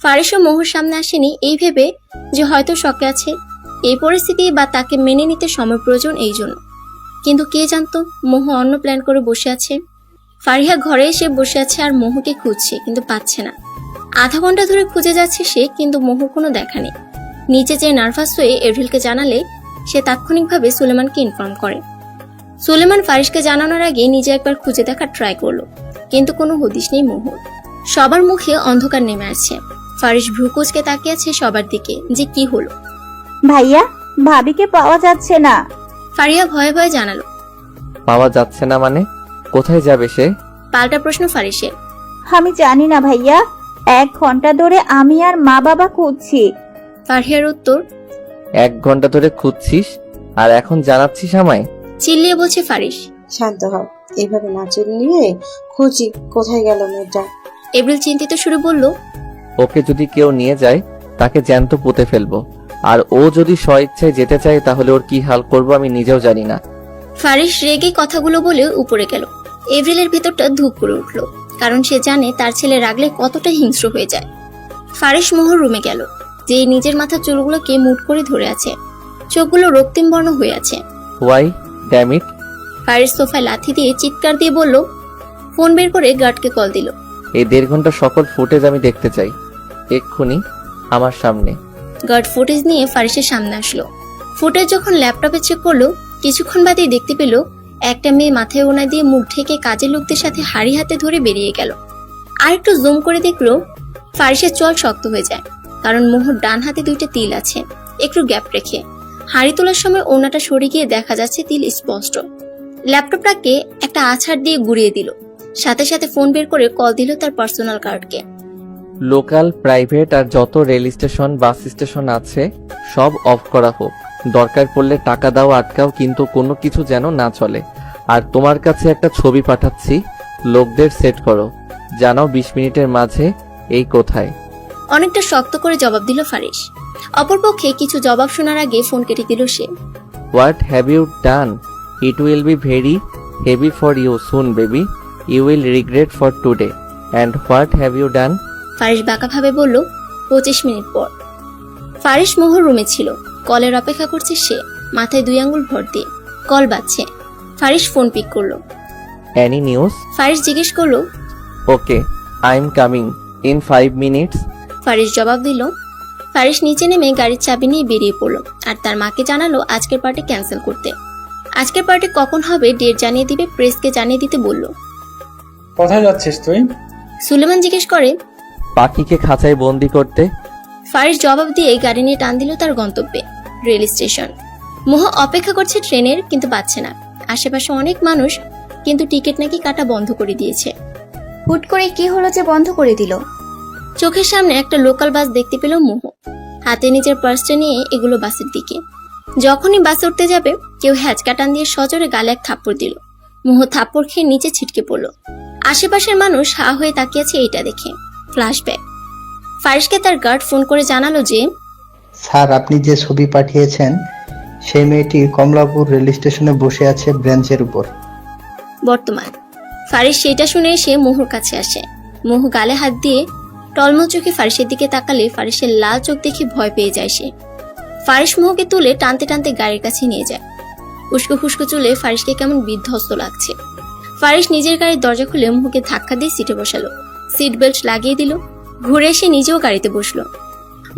ফারিসও মোহর সামনে আসেনি এই ভেবে যে হয়তো শকে আছে, এই পরিস্থিতি বা তাকে মেনে নিতে সময় প্রয়োজন এই জন্য। কিন্তু কে জানতো মোহ অন্য প্ল্যান করে বসে আছে। ফারিহা ঘরে এসে বসে আছে আর মোহকে খুঁজছে, কিন্তু পাচ্ছে না। আধা ঘন্টা ধরে খুঁজে যাচ্ছে সে, কিন্তু মোহর কোনো দেখা নেই। নিচে যেয়ে নার্ভাস হয়ে এভরিলকে জানালে সে তাৎক্ষণিকভাবে সুলেমানকে ইনফর্ম করে। সুলেমান ফারিসকে জানানোর আগে নিজে একবার খুঁজে দেখার ট্রাই করলো, কিন্তু কোনো হদিশ নেই মোহর। সবার মুখে অন্ধকার নেমে আসছে। ফারিস ভ্রুকুচকে তাকিয়ে আছে সবার দিকে, যে কি হলো। ভাইয়া, ভাবিকে পাওয়া যাচ্ছে না। ফারিয়া ভয়ে ভয়ে জানালো। পাওয়া যাচ্ছে না মানে? কোথায় যাবে সে? পাল্টা প্রশ্ন ফারিসের। আমি জানি না ভাইয়া, 1 ঘন্টা ধরে আমি আর মা বাবা খুঁজছি। ফারিয়ার উত্তর, 1 ঘন্টা ধরে খুঁজছিস আর এখন জানাচ্ছিস আমায়? চিল্লিয়ে বলছে ফারিস। শান্ত হ, এইভাবে না চিল্লিয়ে খুঁজি কোথায় গেল মেয়েটা। এপ্রিল চিন্তিত সুরে বলল, ওকে যদি কেউ নিয়ে যায় তাকে জ্যান্ত পুঁতে ফেলবো, আর ও যদি স্বইচ্ছায় যেতে চায় তাহলে ওর কি হাল করব আমি নিজেও জানি না। ফারিস রেগে কথাগুলো বলে উপরে গেল। এপ্রিলের ভেতরটা ধূপ করে উঠল, কারণ সে জানে তার ছেলে রাগলে কতটা হিংস্র হয়ে যায়। ফারিস মোহর রুমে গেল, যে নিজের মাথার চুলগুলোকে মুঠ করে ধরে আছে, চোখগুলো রক্তিম বর্ণ হয়ে আছে। Y damn it. ফারিস সোফায় লাথি দিয়ে চিৎকার দিয়ে বলল। ফোন বের করে গার্ডকে কল দিল। এই 1.5 ঘন্টা সকল ফুটেজ আমি দেখতে চাই, এক্ষুনি আমার সামনে। গার্ড ফুটেজ নিয়ে ফারিসের সামনে আসলো। ফুটেজ যখন ল্যাপটপে চেক করলো, কিছুক্ষণ বাদেই দেখতে পেল একটা মেয়ে মাথায় ওনা দিয়ে মুখ ঢেকে কাজের লোকদের সাথে হাড়ি হাতে ধরে বেরিয়ে গেল। আর একটু জুম করে দেখলো ফারিসের চোয়াল শক্ত হয়ে যায়, কারণ মোহর ডান হাতে 2টা তিল আছে একটু গ্যাপ রেখে। হাড়ি তোলার সময় ওনাটা সরে গিয়ে দেখা যাচ্ছে তিল স্পষ্ট। ল্যাপটপটাকে একটা আছাড় দিয়ে গুড়িয়ে দিল, সাথে সাথে ফোন বের করে কল দিল তার পার্সোনাল কার্ডকে। লোকাল, প্রাইভেট আর যত রেল স্টেশন, বাস স্টেশন আছে সব অফ করা হোক। দরকার পড়লে টাকা দাও, আটকাও, কিন্তু কোনো কিছু যেন না চলে। আর তোমার কাছে একটা ছবি পাঠাচ্ছি, লোকদের সেট করো, জানাও 20 মিনিটের মাঝে এই কোথায়। অনেকটা শক্ত করে জবাব দিল ফারিস। অপরপক্ষে কিছু জবাব শোনার আগে ফোন কেটে দিল সে। What have you done? It will be very heavy for you soon baby, you will regret for today. And what have you done? Faris বাঁকাভাবে বলল। 25 মিনিট পর ফারিস মোহর রুমে ছিল, কলের অপেক্ষা করছে সে, মাথায় 2 আঙ্গুল ভর দিয়ে। কল বাজছে, ফারিস ফোন পিক করলো। Any news? ফারিস জিজ্ঞেস করলো। Okay, I am coming in 5 minutes. Faris জবাব দিল। ফারিস নিচে নেমে গাড়ির চাবি নিয়ে বেরিয়ে পড়লো, আর তার মাকে জানালো আজকের পার্টি ক্যান্সেল করতে। আজকের পার্টি কখন হবে ডেট জানিয়ে দিবে, প্রেসকে জানিয়ে দিতে বলল। কোথায় যাচ্ছিস তুই? সুলেমান জিজ্ঞেস করে। পাখিকে খাঁচায় বন্দি করতে। ফারিস জবাব দিয়ে গাড়ি নিয়ে টান দিল তার গন্তব্যে, রেল স্টেশন। মোহ অপেক্ষা করছে ট্রেনের, কিন্তু পাচ্ছে না। আশেপাশে অনেক মানুষ, কিন্তু টিকিট নাকি কাটা বন্ধ করে দিয়েছে। হুট করে কি হলো যে বন্ধ করে দিল? চোখের সামনে একটা লোকাল বাস দেখতে পেল মোহ, হাতে নিজের পার্সটা নিয়ে এগুলো বাসের দিকে। যখনই বাসে উঠতে যাবে, কেউ হ্যাচকা টান দিয়ে সজোরে গালে এক থাপ্পড় দিল। মোহ থাপ্পড় খেয়ে নিচে ছিটকে পড়ল। আশেপাশের মানুষ হা হয়ে তাকিয়েছে এইটা দেখে। ফ্ল্যাশব্যাক। ফারিসকে তার গার্ড ফোন করে জানালো যে, স্যার, আপনি যে ছবি পাঠিয়েছেন সেই মেয়েটি কমলাপুর রেল স্টেশনে বসে আছে ব্রেঞ্চের উপর। বর্তমান। ফারিস সেটা শুনে এসে মোহর কাছে আসে। মোহ গালে হাত দিয়ে টলমল চোখে ফারিসের দিকে তাকালে ফারিসের লাল চোখ দেখে ভয় পেয়ে যায় সে। ফারিস মোহকে তুলে টানতে টানতে গাড়ির কাছে নিয়ে যায়। উস্কো খুস্কো চুলে ফারিসকে কেমন বিধ্বস্ত লাগছে। ফারিস নিজের গাড়ির দরজা খুলে মোহকে ধাক্কা দিয়ে সিটে বসালো, সিট বেল্ট লাগিয়ে দিল। ঘুরে এসে নিজেও গাড়িতে বসলো।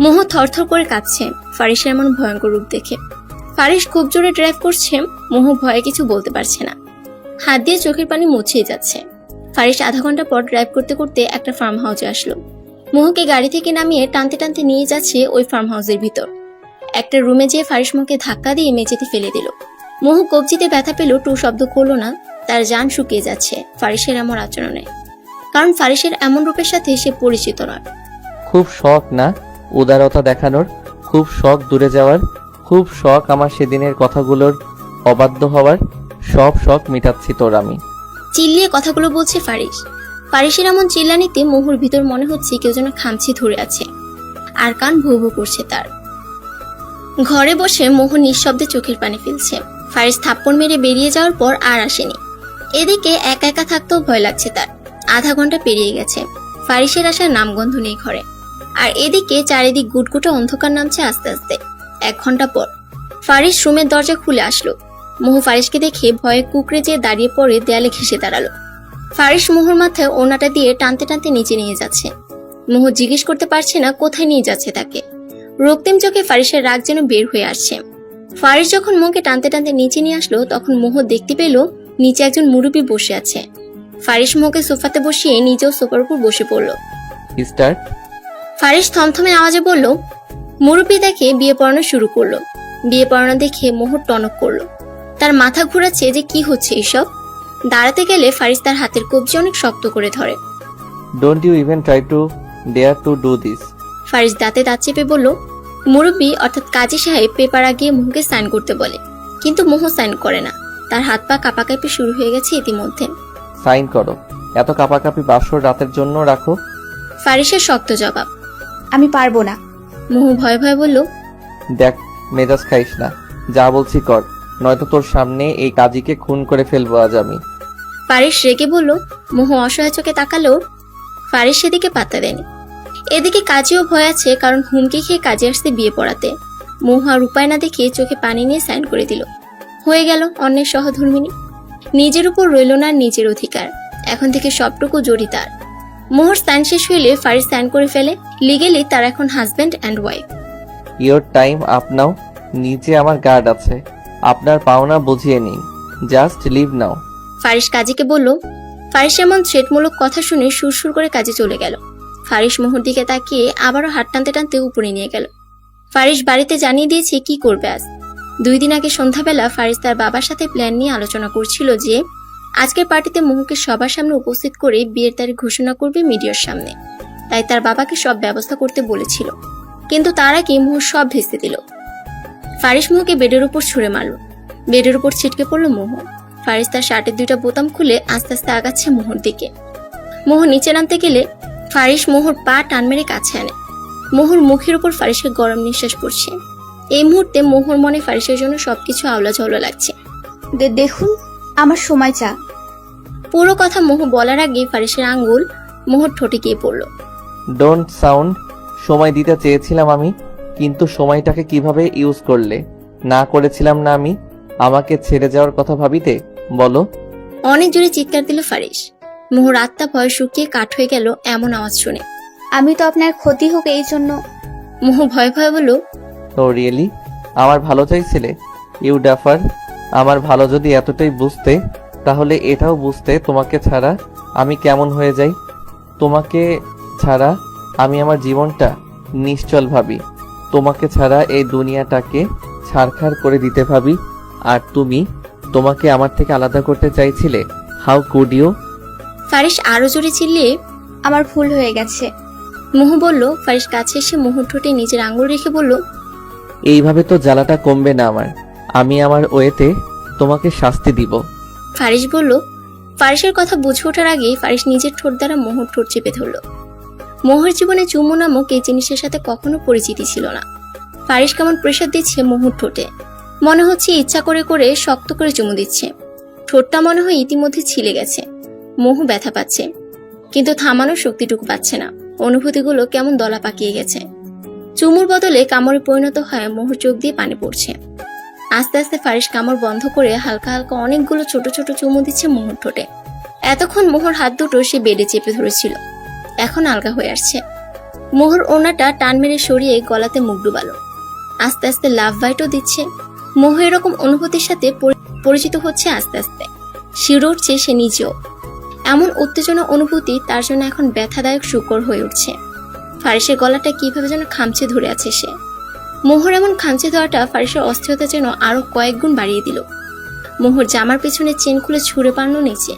মোহ থরথর করে কাঁপছে ফারিসের এমন ভয়ঙ্কর রূপ দেখে। ফারিস খুব জোরে ড্রাইভ করছে, মোহ ভয়ে কিছু বলতে পারছে না, হাত দিয়ে চোখের পানি মুছিয়ে যাচ্ছে। ফারিস আধা ঘন্টা পর ড্রাইভ করতে করতে একটা ফার্ম হাউসে আসলো। মোহকে গাড়ি থেকে নামিয়ে টানতে টানতে নিয়ে যাচ্ছে ওই ফার্ম হাউসের ভিতর। একটা রুমে যেয়ে ফারিস মোহকে ধাক্কা দিয়ে মেঝেতে ফেলে দিল। মোহ কবজিতে ব্যথা পেল, টু শব্দ করলো না। তার জান শুকিয়ে যাচ্ছে ফারিসের এমন আচরণে, কারণ ফারিসের এমন রূপের সাথে সে পরিচিত নয়। খুব শখ না উদারতা দেখানোর, খুব শখ দূরে যাওয়ার, খুব শখ আমার সেদিনের কথাগুলোর অবাধ্য হওয়ার। সব শখ মিটাচ্ছি তোর আমি। চিল্লিয়ে কথাগুলো বলছে ফারিস। ফারিসের এমন চিল্লানিতে মোহর ভিতর মনে হচ্ছে কেউ যেন খামচি ধরে আছে, আর কান ভৌ ভৌ করছে তার। ঘরে বসে মোহ নিঃশব্দে চোখের পানি ফেলছে। ফারিস থাপ্পড় মেরে বেরিয়ে যাওয়ার পর আর আসেনি। এদিকে একা একা থাকতেও ভয় লাগছে তার। আধা ঘন্টা পেরিয়ে গেছে, ফারিসের আসার নামগন্ধ নেই ঘরে। আর এদিকে চারিদিক গুটগুটো অন্ধকার নামছে আস্তে আস্তে। 1 ঘন্টা পর ফারিস রুমের দরজা খুলে আসলো। মোহ ফারিসকে দেখে ভয়ে কুকড়ে যেয়ে দাঁড়িয়ে পড়ে দেয়ালে ঘেঁষে দাঁড়ালো। ফারিস মোহর মাথায় ওনাটা দিয়ে টানতে টানতে নিচে নিয়ে যাচ্ছে। মোহ জিজ্ঞেস করতে পারছে না কোথায় নিয়ে যাচ্ছে তাকে। রক্তিম চোখে ফারিসের রাগ যেন বের হয়ে আসছে। ফারিস যখন মোহকে টানতে টানতে নিচে নিয়ে আসলো, তখন মোহ দেখতে পেল নিচে একজন মুরব্বী বসে আছে। ফারিস মোহকে সোফাতে বসিয়ে নিজেও সোফার উপর বসে পড়ল। স্টার্ট। ফারিস থমথমে আওয়াজে বলল, মুরব্বী তাকে বিয়ে পড়ানো শুরু করলো। বিয়ে পড়ানো দেখে মোহর টনক করলো। তার মাথা ঘুরাচ্ছে যে কি হচ্ছে এইসব। দাঁড়াতে গেলে ফারিস তার হাতের কবজি অনেক শক্ত করে ধরে। Don't you even try to dare to do this. Faris দাঁতে দাঁত চেপে বলল, মুরব্বী অর্থাৎ কাজী সাহেব পেপার আগিয়ে মোহকে সাইন করতে বলে, কিন্তু মোহ সাইন করে না। তার হাত পা কাঁপাকাঁপি শুরু হয়ে গেছে ইতিমধ্যে। সাইন করো, এত কাঁপাকাঁপি বাসর রাতের জন্য রাখো। ফারিসের শক্ত জবাব। আমি পারবো না। মোহ ভয়ে ভয়ে বলল, দেখ, মেজাজ খাইস না, যা বলছি কর, নয়তো তোর সামনে এই কাজীকে খুন করে ফেলবো আজ আমি। ফারিস রেগে বলল। মোহ অসহায় চোখে তাকালেও ফারিস সেদিকে পাত্তা দেয়নি। এদিকে কাজীও ভয় আছে, কারণ হুমকি খেয়ে কাজে আসতে বিয়ে পড়াতে। মোহ আর উপায় না দেখে চোখে পানি নিয়ে সাইন করে দিল। হয়ে গেল অন্যের সহধর্মিনী। নিজের উপর রইল না নিজের অধিকার, এখন থেকে সবটুকু জড়ি তার। মোহর সাইন শেষ হইলে ফারিস সাইন করে ফেলে। লিগেলি তার এখন husband and wife. Your time up নাও। নিচে আমার গার্ড আছে, আপনার পাওনা বুঝিয়ে নিন। জাস্ট লিভ নাও। ফারিস কাজীকে বলল। ফারিস এমন থ্রেটমূলক কথা শুনে সুরসুর করে কাজে চলে গেল। ফারিস মোহর দিকে তাকিয়ে আবারও হাত টানতে টানতে উপরে নিয়ে গেল। ফারিস বাড়িতে জানিয়ে দিয়েছে কি করবে আজ। 2 দিন আগে সন্ধ্যাবেলা ফারিস তার বাবার সাথে প্ল্যান নিয়ে আলোচনা করছিল যে আজকের পার্টিতে মোহকে সবার সামনে উপস্থিত করে বিয়ের তারিখ ঘোষণা করবে মিডিয়ার সামনে। তাই তার বাবাকে সব ব্যবস্থা করতে বলেছিল, কিন্তু তার আগে মোহ সব ভেস্তে দিল। ফারিস মোহকে বেডের উপর ছুঁড়ে মারল। বেডের উপর ছিটকে পড়ল মোহ। ফারিস তার শার্টের 2টা বোতাম খুলে আস্তে আস্তে আগাচ্ছে মোহর দিকে। মোহ নিচে নামতে গেলে ফারিস মোহর পা টান মেরে কাছে আনে। মোহর মুখের উপর ফারিসকে গরম নিঃশ্বাস পড়ছে। এই মুহূর্তে মোহর মনে ফারিসের জন্য সবকিছু আওলা ঝাওলা লাগছে। দেখুন, আমার সময় চা। পুরো কথা মোহ বলার আগে ফারিসের আঙ্গুল মোহর ঠোঁটে গিয়ে পড়ল। Don't sound. সময় দিতে চেয়েছিলাম আমি, কিন্তু সময়টাকে কিভাবে ইউজ করলে। না করেছিলাম না আমি আমাকে ছেড়ে যাওয়ার কথা ভাবিতে, বলো। অনেক জোরে চিৎকার দিল ফারিস। মোহর আত্মা ভয় শুকিয়ে কাঠ হয়ে গেল এমন আওয়াজ শুনে। আমি তো আপনার ক্ষতি হোক এই জন্য। মোহ ভয় ভয় বলল, ও রিয়েলি? আমার ভালো চাইছিলে? You duffer. আমার ভালো যদি এতটাই বুঝতে, তাহলে এটাও বুঝতে তোমাকে ছাড়া আমি কেমন হয়ে যাই। তোমাকে ছাড়া আমি আমার জীবনটা নিশ্চল ভাবি। তোমাকে ছাড়া এই দুনিয়াটাকে ছারখার করে দিতে ভাবি। আর তুমি তোমাকে আমার থেকে আলাদা করতে চাইছিলে। How could you? ফারিস আরো জোরে চিল্লিয়ে, আমার ভুল হয়ে গেছে। মোহ বলল। ফারিস কাছে এসে মোহর ঠোঁটে নিজের আঙুল রেখে বলল, এইভাবে তো জ্বালাটা কমবে না আমার। আমি আমার ওয়েতে তোমাকে শাস্তি দিব। ফারিস বলল। ফারিসের কথা বুঝে ওঠার আগেই ফারিস নিজের ঠোঁট দ্বারা মোহর ঠোঁট চেপে ধরল। মোহর জীবনে চুমু নামক এই জিনিসের সাথে কখনো পরিচিতি ছিল না। ফারিস কেমন প্রেসার দিচ্ছে মোহর ঠোঁটে। মনে হচ্ছে ইচ্ছা করে করে শক্ত করে চুমু দিচ্ছে। ঠোঁটটা মনে হয় ইতিমধ্যে ছিলে গেছে। মোহ ব্যথা পাচ্ছে, কিন্তু থামানোর শক্তিটুকু পাচ্ছে না। অনুভূতিগুলো কেমন দলা পাকিয়ে গেছে। চুমুর বদলে কামড়ে পরিণত হয় মোহর চোখ দিয়ে পানি পড়ছে। আস্তে আস্তে ফারিস কামড় বন্ধ করে হালকা হালকা অনেকগুলো ছোট ছোট চুমু দিচ্ছে মোহর ঠোঁটে। এতক্ষণ মোহর হাত দুটো সে বেডে চেপে ধরেছিল, এখন আলগা হয়ে আসছে। মোহর ওনাটা টান মেরে সরিয়ে গলাতে মুখ ডুবালো। আস্তে আস্তে লাভ বাইটও দিচ্ছে। মোহ এরকম অনুভূতির সাথে পরিচিত হচ্ছে আস্তে আস্তে। শিউরে উঠছে সে নিজেও। এমন উত্তেজনা অনুভূতি তার জন্য এখন ব্যথাদায়ক শুকর হয়ে উঠছে। ফারিসের গলাটা কিভাবে যেন খামচে ধরে আছে সে। মোহর এমন খামচে ধরাটা ফারিসের অস্থিরতা যেন আরো কয়েক গুণ বাড়িয়ে দিল। মোহর জামার পেছনে চেন খুলে ছুঁড়ে পারল নিচে।